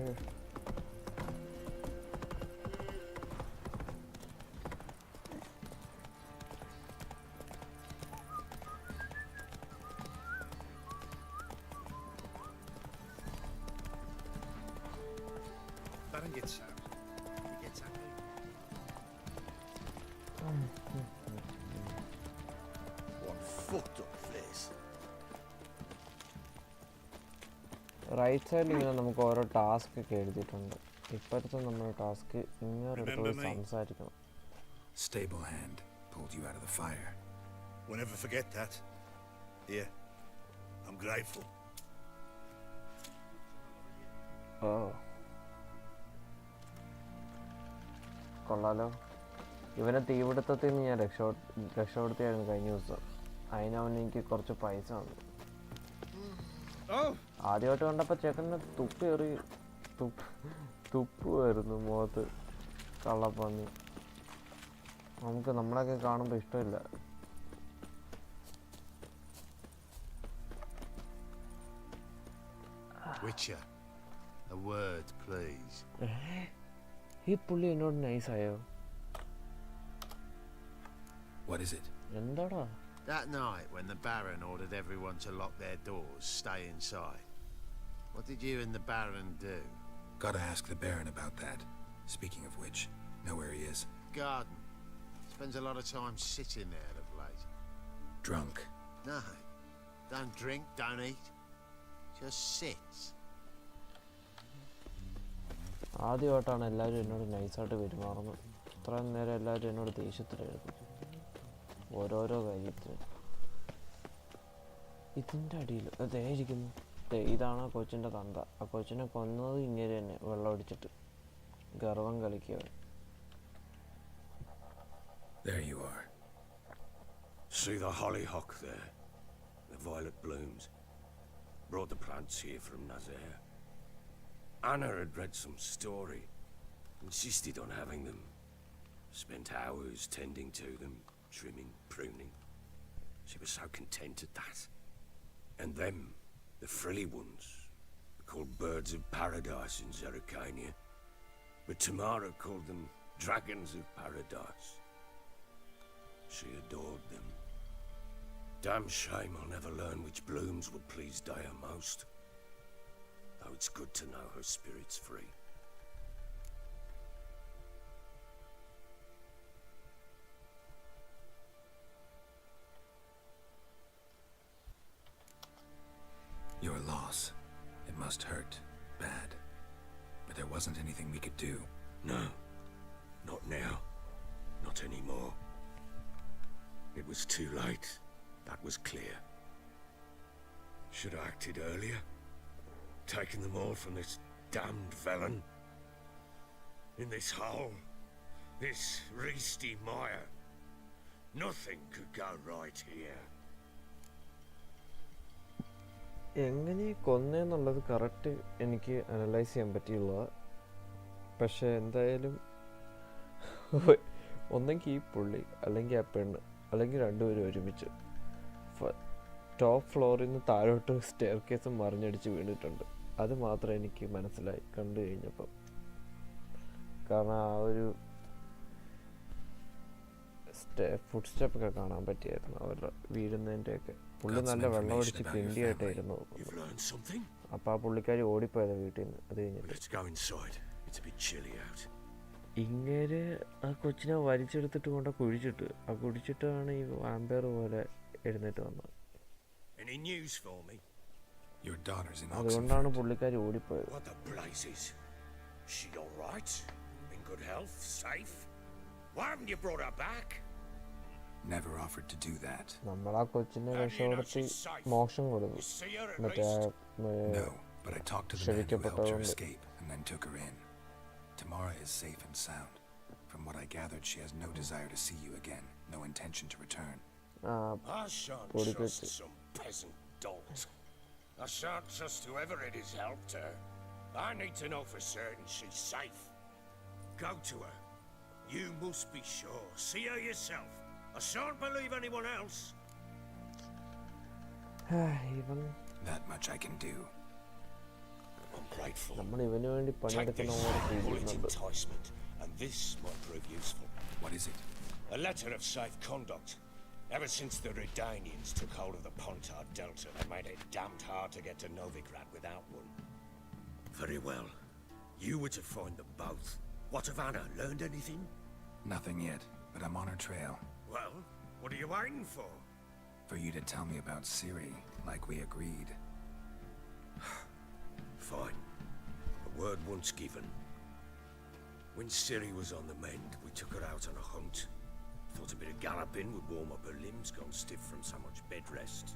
Baron gets out. He gets angry. One fucked up face. Right സൈഡിൽ ഇങ്ങനെ നമുക്ക് ഓരോ ടാസ്ക് ഒക്കെ എഴുതിയിട്ടുണ്ട്. ഇപ്പോഴത്തെ നമ്മുടെ ടാസ്ക് ഇങ്ങോട്ട് സംസാരിക്കണം. Stable hand pulled you out of the fire. We'll never forget that. Here, I'm grateful. Oh. കൊള്ളാലോ. ഇവനെ തീപിടുത്തത്തിൽ നിന്ന് ഞാൻ രക്ഷപ്പെടുത്തിയായിരുന്നു കഴിഞ്ഞ ദിവസം. അതിനവന് എനിക്ക് കുറച്ച് പൈസ വന്നു. ആദ്യമായിട്ട് കണ്ടപ്പോൾ ചെക്കനെ തുപ്പുമായിരുന്നു മുഖത്ത്. കള്ളപ്പന്നി. നമുക്ക് നമ്മളൊക്കെ കാണുമ്പോൾ ഇഷ്ടമില്ല. Witcher, a word, please. ഈ പുള്ളി എന്നോട് നൈസായോ? What is it? എന്താടാ? That night when the Baron ordered everyone to lock their doors, stay inside. What did you and the Baron do? Gotta ask the Baron about that. Speaking of which, know where he is? Garden. Spends a lot of time sitting there of late. Drunk. No. Don't drink, don't eat. Just sits. ആദ്യമായിട്ടാണ് എല്ലാവരും എന്നോട് നൈസായിട്ട് പെരുമാറുന്നത്. ഇത്രയും നേരം എല്ലാവരും എന്നോട് ദേഷ്യത്തിലായിരുന്നു ഓരോരോ കാര്യത്തിൽ. ഇതിൻ്റെ അടിയിൽ ഇരിക്കുന്നു. ഇതാണ് ആ കൊച്ചിൻ്റെ തന്ത. ആ കൊച്ചിനെ കൊന്നത് ഇങ്ങനെ തന്നെ വെള്ളം അടിച്ചിട്ട് ഗർവം കളിക്കുക. There you are. See the hollyhock there? The violet blooms. Brought the plants here from Nazaire. Anna had read some story. Insisted on having them. Spent hours tending to them, trimming, pruning. She was so content at that. And them, the frilly ones, are called birds of paradise in Zerrikania. But Tamara called them dragons of paradise. She adored them. Damn shame I'll never learn which blooms would please Daya most. Though it's good to know her spirit's free. Your loss. It must hurt. Bad. But there wasn't anything we could do. No. Not now. Not anymore. It was too late. That was clear. Should have acted earlier. Taken them all from this damned Velen. In this hole. This Reesty mire. Nothing could go right here. എങ്ങനെ കൊന്നെന്നുള്ളത് correct എനിക്ക് analyse ചെയ്യാൻ പറ്റിയുള്ള. പക്ഷെ എന്തായാലും ഒന്നെങ്കിൽ ഈ പുള്ളി അല്ലെങ്കിൽ ആ പെണ്ണ് അല്ലെങ്കിൽ രണ്ടുപേരും ഒരുമിച്ച് ടോപ്പ് ഫ്ലോറിൽ നിന്ന് താഴോട്ട് സ്റ്റെയർ കേസ് മറിഞ്ഞടിച്ച് വീണിട്ടുണ്ട്. അത് മാത്രം എനിക്ക് മനസ്സിലായി കണ്ടു കഴിഞ്ഞപ്പം. കാരണം ആ ഒരു ഫുഡ് സ്റ്റെപ്പൊക്കെ കാണാൻ പറ്റിയായിരുന്നു അവരുടെ വീഴുന്നതിൻ്റെയൊക്കെ. പുള്ളി നല്ല വെള്ളം അടിച്ച് കിണ്ടിയായിട്ടായിരുന്നു. അപ്പം ആ പുള്ളിക്കാരി ഓടിപ്പോയത് വീട്ടിൽ നിന്ന്. അത് കഴിഞ്ഞിട്ട് ഇങ്ങനെ ആ കൊച്ചിനെ വലിച്ചെടുത്തിട്ട് കൊണ്ട് കുഴിച്ചിട്ട് ആ കുടിച്ചിട്ടാണ് ഈ വാമ്പയർ പോലെ എഴുന്നേറ്റ് വന്നത്. അതുകൊണ്ടാണ് പുള്ളിക്കാരി ഓടിപ്പോയത്. good health, safe. Why haven't you brought her back? Never offered to do that. നമ്മളാ കൊച്ചിനെ രക്ഷപ്പെടുത്തി മോക്ഷം കൊടുത്തു. മറ്റേ No, but I talked to the man who helped her escape and then took her in. Tamara is safe and sound. From what I gathered, she has no desire to see you again, no intention to return. I shan't trust some peasant dolt. I shan't trust whoever it is helped her. I need to know for certain she's safe. Go to her. You must be sure. See her yourself. I shan't believe anyone else. even That much I can do. I'm grateful. നമ്മൾ ഇവന് വേണ്ടി Take പണിയെടുക്കുന്ന this പോലെ bullet ചെയ്യുന്നുണ്ട്. enticement, and this might prove useful. What is it? A letter of safe conduct. Ever since the Redanians took hold of the Pontar Delta, they made it damned hard to get to Novigrad without one. Very well. You were to find them both. What of Anna? Learned anything? Nothing yet, but I'm on her trail. Well, what are you waiting for? For you to tell me about Ciri, like we agreed. Fine. A word once given. When Ciri was on the mend, we took her out on a hunt. Thought a bit of galloping would warm up her limbs, gone stiff from so much bed rest.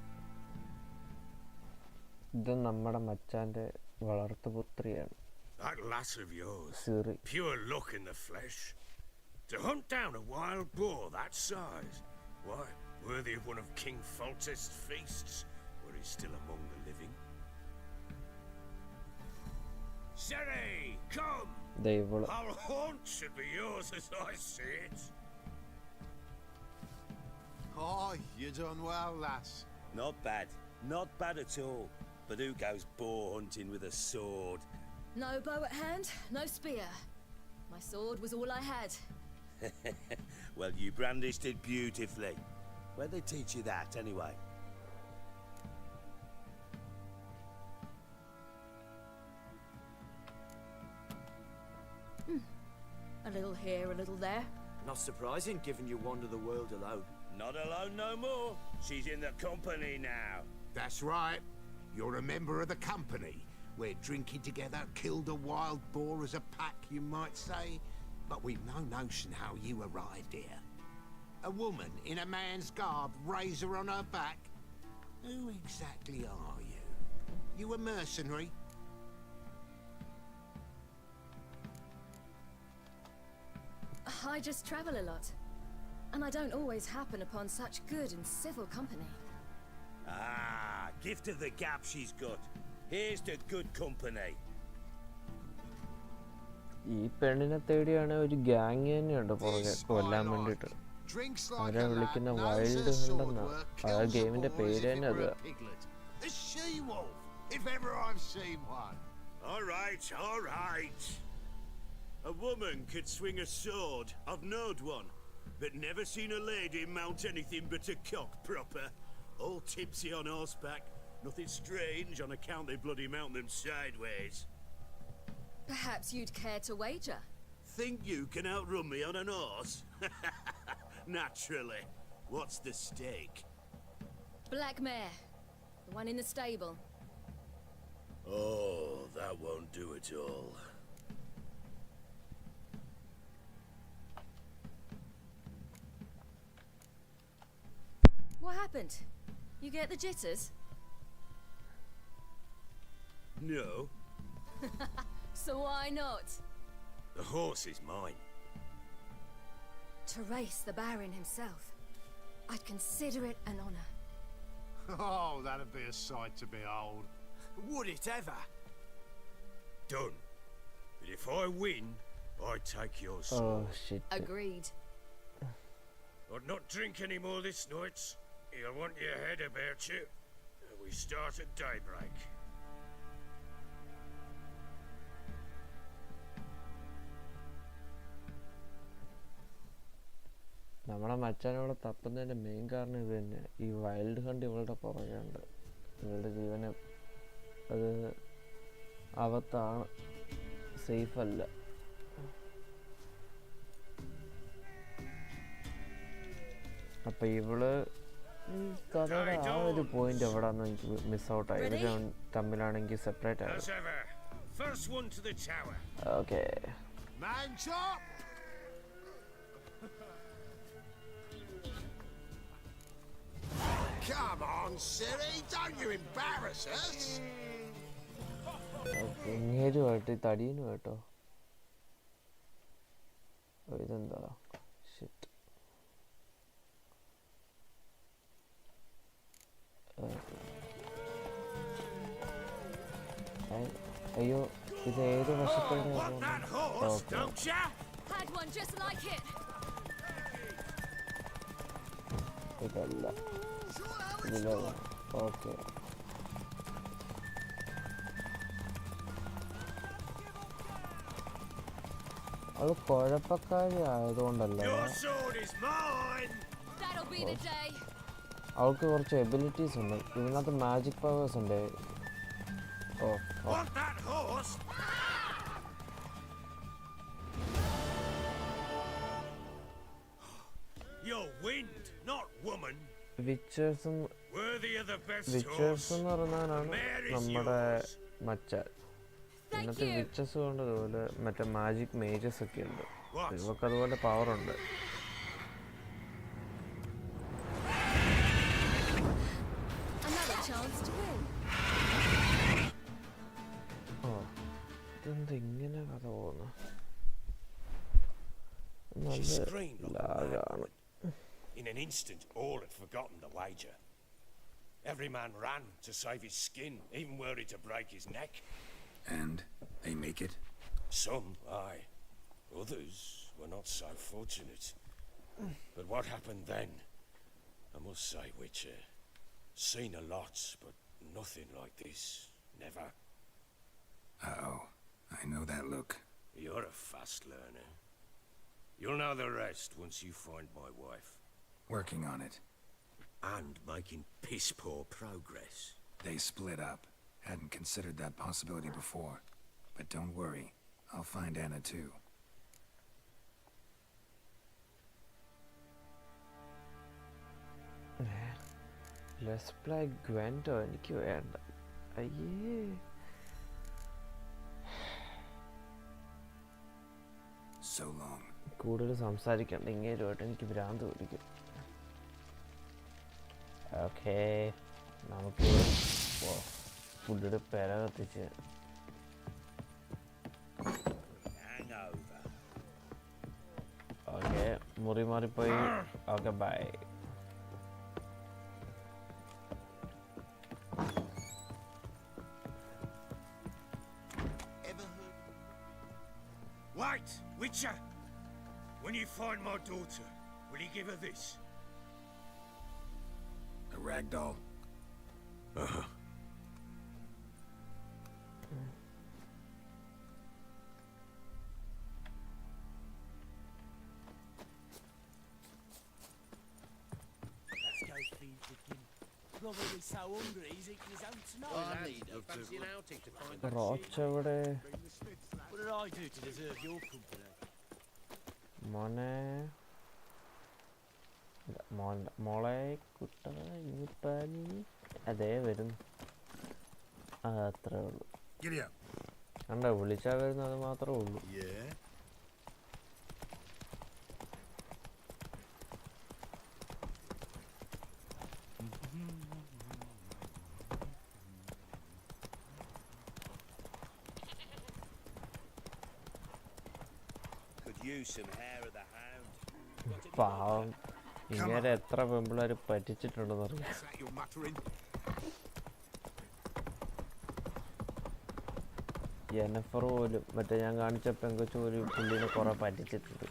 ഇത് നമ്മുടെ മച്ചാന്റെ വളർത്തുപുത്രിയാണ് That lass of yours, Siri. pure luck in the flesh. To hunt down a wild boar that size, why, worthy of one of King Foltest's feasts, where he's still among the living. Ciri, come! ദൈവള് Our haunt should be yours as I see it. Oh, you're done well, lass. Not bad. Not bad at all. But who goes boar hunting with a sword? No bow at hand, no spear. My sword was all I had. Well, you brandished it beautifully. Where'd they teach you that, anyway? A little here, a little there. Not surprising, given you wander the world alone. Not alone no more. She's in the company now. That's right. You're a member of the company. We're drinking together, killed a wild boar as a pack, you might say. But we've no notion how you arrived here. A woman in a man's garb, razor on her back. Who exactly are you? You a mercenary? I just travel a lot. And I don't always happen upon such good and civil company. Ah, gift of the gab she's got. Here's to good company. ഈ പെണ്ണിനെ തേടിയാണ് ഒരു gang തന്നെയുണ്ട് പുറകെ കൊല്ലാൻ വേണ്ടിട്ട്. അവരെ വിളിക്കുന്ന വൈൽഡ് ഹണ്ട് എന്നാ. ആ ഗെയിമിന്റെ പേര് തന്നെ അത്. The she-wolf, if ever I've seen one. All right. A woman could swing a sword. I've knowed one. But never seen a lady mount anything but a cock proper. All tipsy on horseback. Nothing strange on account they bloody mount them sideways. Perhaps you'd care to wager? Think you can outrun me on an horse? Naturally. What's the stake? Black mare. The one in the stable. Oh, that won't do it all. What happened? You get the jitters? No. So why not? The horse is mine. To race the Baron himself. I'd consider it an honor. Oh, that'd be a sight to behold. Would it ever? Done. But if I win, I take your Oh sword. shit. Agreed. I'd not drink any more this night. You'll want your head about you. We start at daybreak. നമ്മളെ മച്ചാനോടെ തപ്പുന്നതിന്റെ main കാരണം ഇത് തന്നെ. ഈ wild hunt ഇവളുടെ പുറകെ ഉണ്ട്. ഇവളുടെ ജീവന് അത് ആപത്താണ്, സേഫ് അല്ല. അപ്പൊ ഇവള് കഥയുടെ ആ ഒരു പോയിന്റ് എവിടാന്ന് എനിക്ക് മിസ് ഔട്ടായി. ഇവര് തമ്മിലാണെങ്കിൽ സെപ്പറേറ്റ് ആയിരുന്നു. First one to the tower. Okay Man chop! Come on, silly, don't you embarrass us! ഇങ്ങേരുമായിട്ട് തടീന് കേട്ടോ. ഇതെന്താ ഷിറ്റ്. അയ്യോ, ഇത് ഏത് വശത്തോടെ ഇതല്ല ഇതിലല്ല. ഓക്കെ, അവള് കുഴപ്പക്കാരി ആയതുകൊണ്ടല്ല, അവൾക്ക് കുറച്ച് എബിലിറ്റീസ് ഉണ്ട്. ഇതിനകത്ത് മാജിക് പവേഴ്സ് ഉണ്ട്. വിച്ചേഴ്സ് എന്ന് പറഞ്ഞാലാണ് നമ്മുടെ മച്ചാൻ. ഇന്നത്തെ വിച്ചസ് കൊണ്ട് അതുപോലെ മറ്റേ മാജിക് മേജസ് ഒക്കെ ഉണ്ട്. ഇവർക്ക് അതുപോലെ പവറുണ്ട്. ഇതെന്താ ഇങ്ങനെ കഥ പോകുന്നു? നല്ല ലാഗാണ്. In an instant, all had forgotten the wager. Every man ran to save his skin, even were it to break his neck. And they make it? Some, aye. Others were not so fortunate. But what happened then? I must say, Witcher, seen a lot, but nothing like this. Never. Uh-oh. I know that look. You're a fast learner. You'll know the rest once you find my wife. Working on it. And making piss-poor progress. They split up. Hadn't considered that possibility before. But don't worry. I'll find Anna too. Let's play Gwent എനിക്ക് വേണ്ട. അയ്യേ, So long. കൂടുതൽ സംസാരിക്കണ്ട. ഇങ്ങേരുമായിട്ട് എനിക്ക് ഭ്രാന്ത് പിടിക്കും. Okay, നമുക്ക് ഫുഡിയുടെ പെര കത്തിച്ച് ഓക്കെ, മുറി മാറിപ്പോയി. Okay, bye. Wait, Witcher! When you find my daughter, will you give her this? A rag doll. Uh-huh. Let's go feed the king. Probably so hungry he's eating his own tonight. I need a fancy an outing to find Roach എവിടെ? What did I do to deserve your company? മോനെ, മോളെ കുട്ട പനി അതേ വരും. അത്രേ ഉള്ളൂ. കണ്ടോ, വിളിച്ചാൽ വരുന്നത് മാത്രമേ ഉള്ളൂ. പാവം, ഇങ്ങനെ എത്ര പെമ്പിള്ളേർ പറ്റിച്ചിട്ടുണ്ടെന്ന് അറിയാം. ജെനഫർ പോലും മറ്റേ ഞാൻ കാണിച്ച പെങ്കൊച്ചു പോലും പുള്ളിനെ കുറെ പറ്റിച്ചിട്ടുണ്ട്.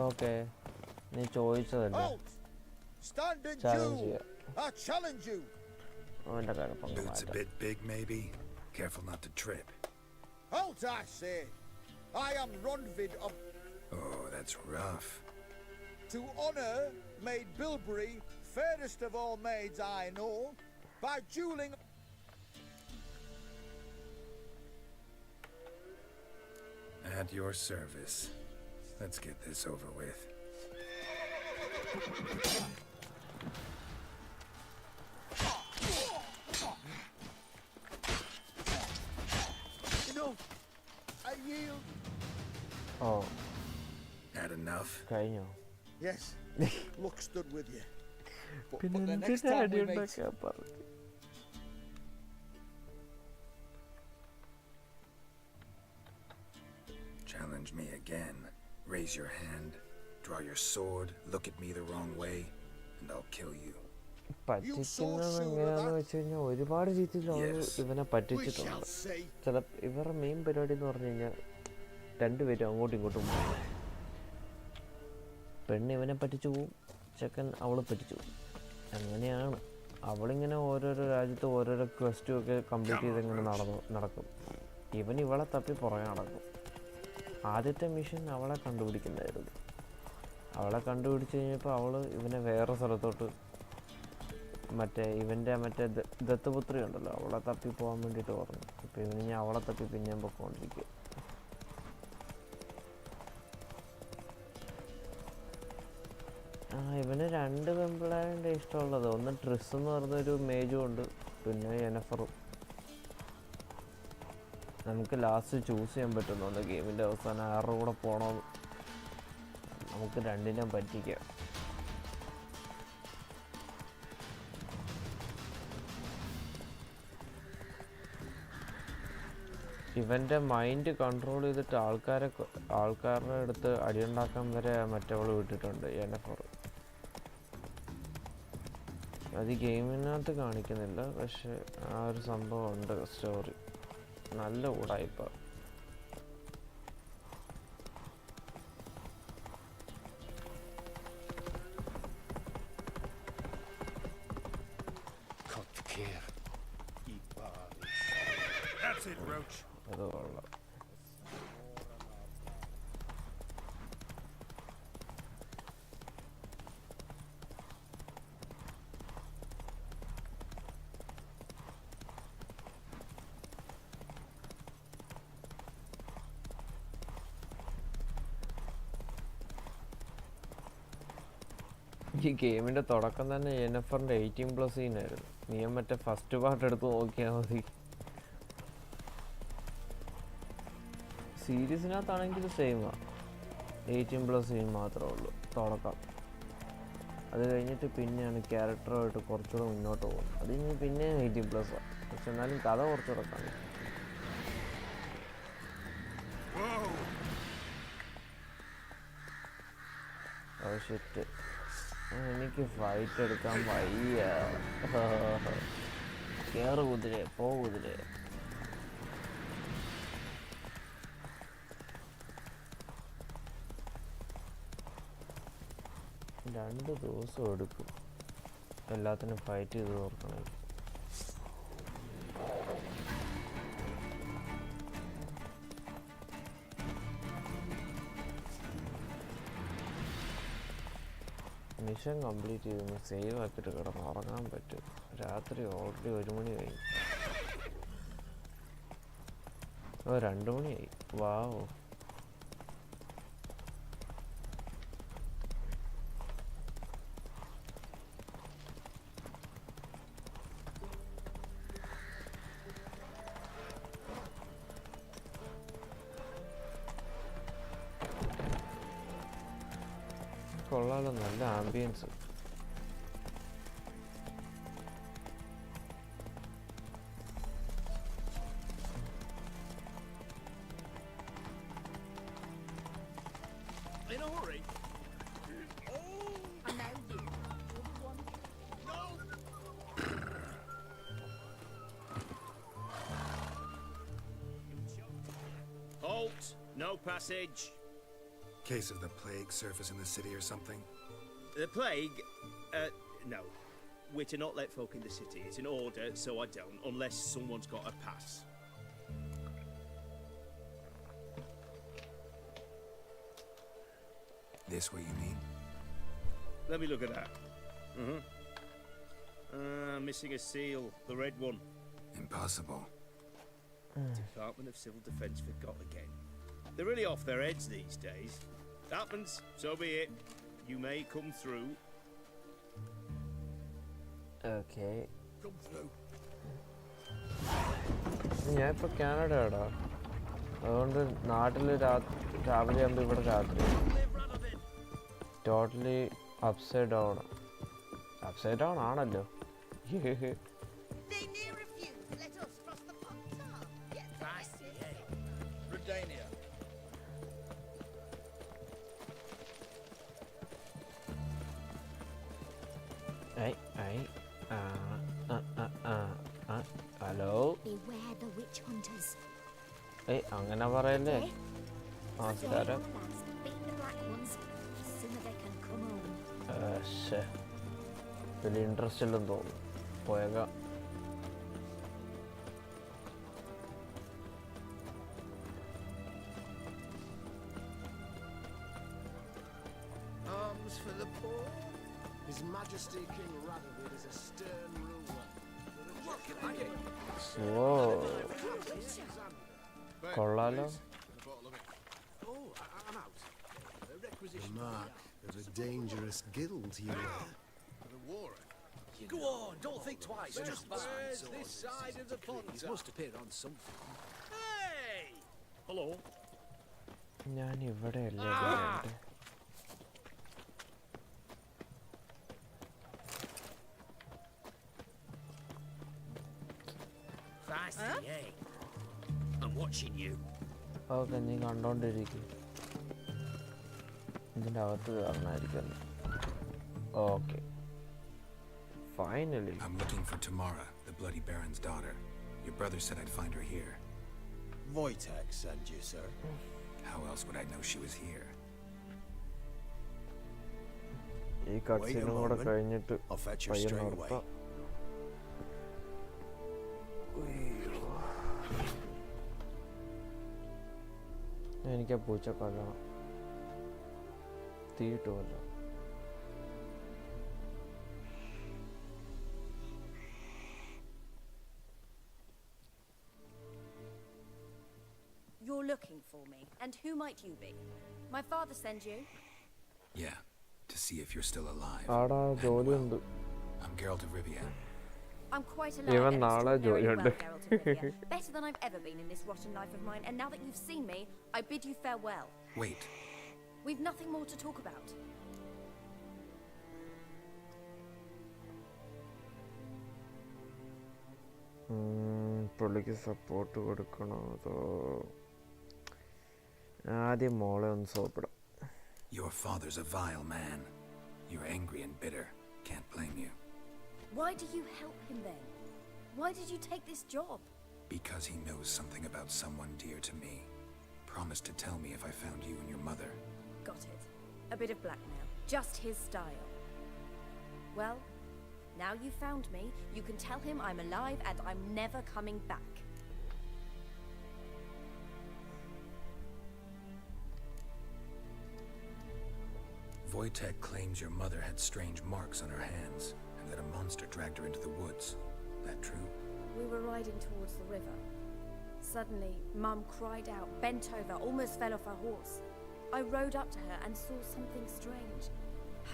ഓക്കെ, നീ ചോദിച്ചതല്ലേ, ചാലഞ്ച് ചെയ്യാം. അവന്റെ കഴപ്പം Boots a bit big, maybe. Careful not to trip. Halt, I say! I am Ronvid of... Oh, that's rough. To honor Maid Bilberry, fairest of all maids I know, by dueling... At your service. Let's get this over with. Enough! I yield! Oh, Had enough? കഴിഞ്ഞോ? Yes. Luck stood with you. But പിന്നെ the next എന്തിനാ time അടി we meet, ഉണ്ടാക്കാൻ പറഞ്ഞു? Challenge me again. Raise your hand, draw your sword, look at me the wrong way, and I'll kill you. പറ്റിക്കുന്നത് എങ്ങനെയാന്ന് വെച്ച് കഴിഞ്ഞാൽ ഒരുപാട് രീതിയിൽ ഇവനെ പറ്റിച്ചിട്ടുണ്ട്. ഇവരുടെ മെയിൻ പരിപാടി എന്ന് പറഞ്ഞു കഴിഞ്ഞാൽ രണ്ടുപേരും അങ്ങോട്ടും ഇങ്ങോട്ടും പോകും. പെണ്ണ് ഇവനെ പറ്റിച്ചു പോവും, ചെക്കൻ അവളെ പറ്റിച്ചു പോവും. അങ്ങനെയാണ് അവളിങ്ങനെ ഓരോരോ രാജ്യത്ത് ഓരോരോ ക്വസ്റ്റും ഒക്കെ കംപ്ലീറ്റ് ചെയ്തിങ്ങനെ നടക്കും. ഇവൻ ഇവളെ തപ്പി പുറകെ നടക്കും. ആദ്യത്തെ മിഷൻ അവളെ കണ്ടുപിടിക്കുന്നതായിരുന്നു. അവളെ കണ്ടുപിടിച്ച് കഴിഞ്ഞപ്പോൾ അവൾ ഇവനെ വേറെ സ്ഥലത്തോട്ട് ഇവൻ്റെ ദത്തുപുത്രി ഉണ്ടല്ലോ അവളെ തപ്പി പോകാൻ വേണ്ടിയിട്ട് പറഞ്ഞു. ഇപ്പോൾ ഇവന് ഞാൻ അവളെ തപ്പി പിന്നെയും പൊക്കോണ്ടിരിക്കുക. ഇവന് 2 പെമ്പിളാരുടെ ഇഷ്ടമുള്ളത്. ഒന്ന് ട്രിസ് എന്ന് പറഞ്ഞൊരു മേജും ഉണ്ട്, പിന്നെ യെനഫറും. നമുക്ക് ലാസ്റ്റ് ചൂസ് ചെയ്യാൻ പറ്റുന്നുണ്ട് ഗെയിമിൻ്റെ അവസാനം ആരുടെ കൂടെ പോകണമെന്ന്. നമുക്ക് രണ്ടിനും പറ്റിക്കാം. ഇവൻ്റെ മൈൻഡ് കൺട്രോൾ ചെയ്തിട്ട് ആൾക്കാരുടെ അടുത്ത് അടിയുണ്ടാക്കാൻ വരെ മറ്റവൾ വിട്ടിട്ടുണ്ട് യെനഫർ. അത് ഗെയിമിനകത്ത് കാണിക്കുന്നില്ല, പക്ഷെ ആ ഒരു സംഭവം ഉണ്ട് സ്റ്റോറി. നല്ല ഉടായിപ്പ. അത് കൊള്ളാം. ഈ ഗെയിമിൻ്റെ തുടക്കം തന്നെ യെനഫറിൻ്റെ 18+ സീനായിരുന്നു. നീ മറ്റേ ഫസ്റ്റ് പാർട്ട് എടുത്ത് നോക്കിയാൽ മതി. സീരീസിനകത്താണെങ്കിൽ സെയിമാണ്, 18+ സീൻ മാത്രമേ ഉള്ളൂ തുടക്കം. അത് കഴിഞ്ഞിട്ട് പിന്നെയാണ് ക്യാരക്ടറുമായിട്ട് കുറച്ചുകൂടെ മുന്നോട്ട് പോകുന്നത്. അത് കഴിഞ്ഞ് പിന്നെ 18+, പക്ഷെ എന്നാലും കഥ കുറച്ചുകൂടെ കാണും. ഷിറ്റ്, എനിക്ക് ഫൈറ്റ് എടുക്കാൻ വയ്യ. കേറ് കുതിരെ, പോ കുതിരെ. രണ്ട് ദിവസം എടുക്കും എല്ലാത്തിനും ഫൈറ്റ് ചെയ്ത് തീർക്കണമെങ്കിൽ. മിഷൻ കംപ്ലീറ്റ് ചെയ്തൊന്ന് സേവ് ആക്കിയിട്ട് കിടന്ന് ഉറങ്ങാൻ പറ്റും. രാത്രി ഓൾറെഡി 1 മണി കഴിഞ്ഞു. 2 മണിയായി. വാവോ. കൊള്ളാലോ, നല്ല ambience. In a hurry? And now you. Halt! No passage. Case of the plague surface in the city or something? The plague? No. We're to not let folk in the city. It's an order, so I don't, unless someone's got a pass. This what you mean? Let me look at that. Missing a seal, the red one. Impossible. Department of Civil Defence forgot again. They're really off their heads these days. Happens, so be it. You may come through. Okay Come through. ഞാൻ ഇപ്പോൾ കാനഡയാടാ, അതുകൊണ്ട് നാട്ടിൽ രാവിലെ ആകുമ്പോൾ ഇവിടെ രാത്രി. Totally upside down ആണല്ലോ. Redania. Hello. Beware the witch hunters. അങ്ങനെ പറയല്ലേ. നമസ്കാരം. Beat the black ones. The sooner they can come home. വലിയ ഇൻട്രസ്റ്റ് ഇല്ലെന്ന് തോന്നുന്നു. പോയേക്കാം. Arms for the poor. His Majesty King Radovid is a stern ruler. ഓ കൊള്ളാലോ. Oh, I'm out. The mark of a dangerous guild, you know. The war. Go on, don't think twice. Just Where's this side of the pond? He must appear on something. Hey! Hello. ഞാൻ ഇവിടെ അല്ലേ വരണ്ടേ? I'm watching you. Okay, നീ കണ്ടോണ്ടിരിക്കും. ഇതിൻ്റെ അകത്ത് കയറണമായിരിക്കും. Okay, finally. I'm looking for Tamara, the Bloody Baron's daughter. Your brother said I'd find her here. Wojtek sent you, sir. How else would I know she was here? ഈ കട്സിനും കൂടെ കഴിഞ്ഞിട്ട് പയ്യെ നിർത്താം. എനിക്ക് ആ പൂച്ച കൊല്ലണം, തീയിട്ട് കൊല്ലണം. You're looking for me, and who might you be? My father sent you? Yeah, to see if you're still alive. ആടാ ജോലിയുണ്ട്. I'm Geralt of Rivia. I'm quite alive Even and നാളെ extraordinarily ജോലിയുണ്ട്. well, Geralt of Rivia. Better than I've ever been in this rotten life of mine, and now that you've seen me, I bid you farewell. Wait. We've nothing more to talk about. പുള്ളിക്ക് support കൊടുക്കണോ അതോ ആദ്യം മോളെ ഒന്ന് സോപ്പിടാം. Your father's a vile man. You're angry and bitter. Can't blame you. Why do you help him then? Why did you take this job? Because he knows something about someone dear to me. Promised to tell me if I found you and your mother. Got it. A bit of blackmail. Just his style. Well, now you found me, you can tell him I'm alive and I'm never coming back. Wojtek claims your mother had strange marks on her hands and that a monster dragged her into the woods. That true? We were riding towards the river. Suddenly, Mum cried out, bent over, almost fell off her horse. I rode up to her and saw something strange.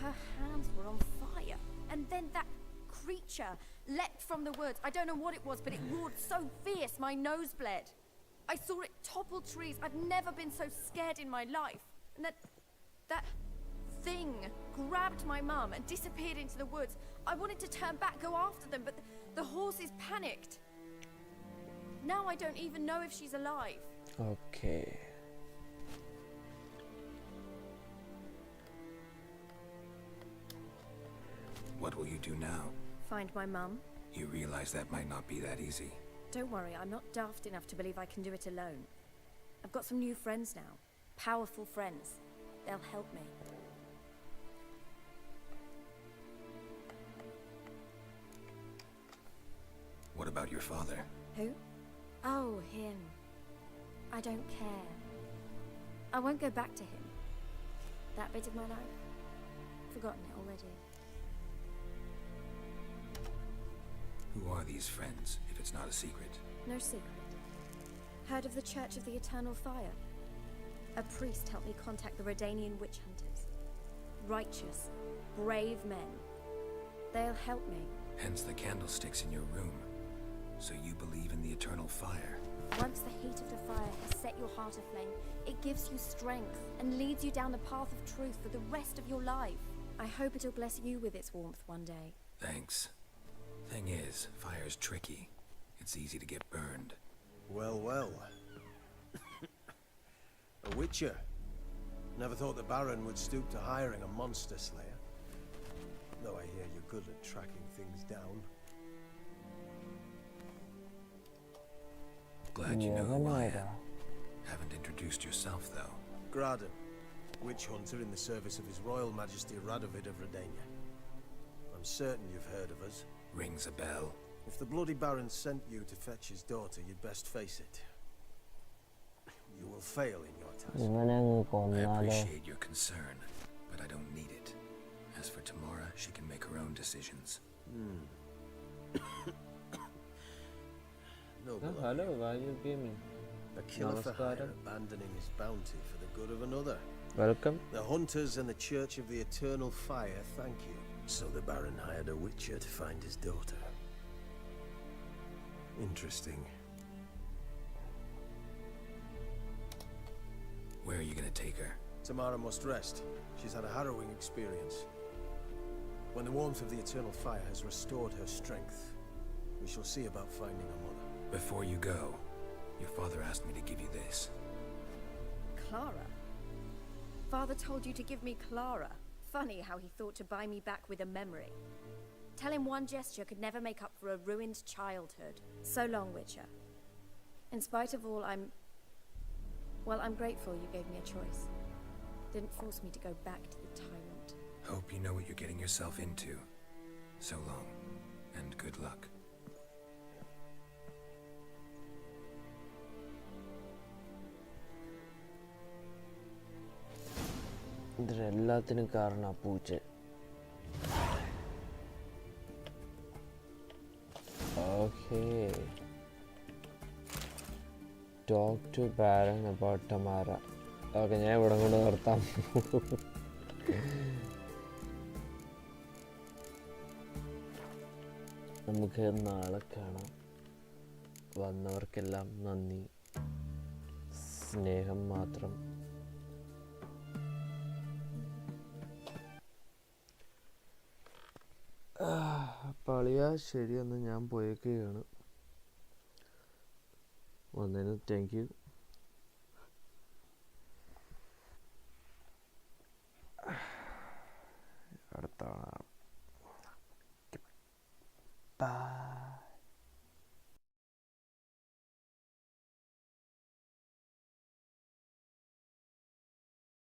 Her hands were on fire. And then that creature leapt from the woods. I don't know what it was, but it roared so fierce my nose bled. I saw it topple trees. I've never been so scared in my life. And that thing grabbed my mum and disappeared into the woods. I wanted to turn back, go after them, but the horses panicked. Now I don't even know if she's alive. Okay. What will you do now? Find my mum. You realize that might not be that easy. Don't worry, I'm not daft enough to believe I can do it alone. I've got some new friends now. Powerful friends. They'll help me. What about your father? Who? Oh, him. I don't care. I won't go back to him. That bit of my life. Forgotten it already. Who are these friends, if it's not a secret? No secret. Heard of the Church of the Eternal Fire? A priest helped me contact the Redanian witch hunters. righteous, brave men. They'll help me. Hence the candlesticks in your room. So you believe in the eternal fire. Once the heat of the fire has set your heart aflame, it gives you strength and leads you down the path of truth for the rest of your life. I hope it'll bless you with its warmth one day. Thanks. Thing is, fire's tricky. It's easy to get burned. Well, well. A witcher. Never thought the Baron would stoop to hiring a monster slayer. Though I hear you're good at tracking things down. Glad you know who I am. Haven't introduced yourself, though. Graden, witch hunter in the service of His Royal Majesty Radovid of Redania. I'm certain you've heard of us. Rings a bell. If the Bloody Baron sent you to fetch his daughter, you'd best face it. You will fail in your task. I appreciate your concern, but I don't need it. As for Tamara, she can make her own decisions. Noble of hello, you. Value Gaming. A killer for hire, Namaskaram. abandoning his bounty for the good of another. Welcome. The hunters and the Church of the Eternal Fire thank you. So the Baron hired a witcher to find his daughter. Interesting. Where are you gonna take her? Tamara must rest. She's had a harrowing experience. When the warmth of the Eternal Fire has restored her strength, we shall see about finding her mother. Before you go, your father asked me to give you this. Clara? Father told you to give me Clara. Funny how he thought to buy me back with a memory. Tell him one gesture could never make up for a ruined childhood. So long, Witcher. In spite of all, I'm grateful you gave me a choice. Didn't force me to go back to the tyrant. Hope you know what you're getting yourself into. So long, and good luck. ഇതിലെല്ലാത്തിനും കാരണം ആ പൂച്ച. Okay. Talk to Baron about Tamara. Okay, ഞാൻ ഇവിടെ കൊണ്ട് നിർത്താം. നമുക്ക് നാളെ കാണാം. വന്നവർക്കെല്ലാം നന്ദി. സ്നേഹം മാത്രം. പളിയാ ശരിയെന്ന് ഞാൻ പോയേക്കുകയാണ്. വന്നതിന് താങ്ക് യു. അടുത്ത ബൈ.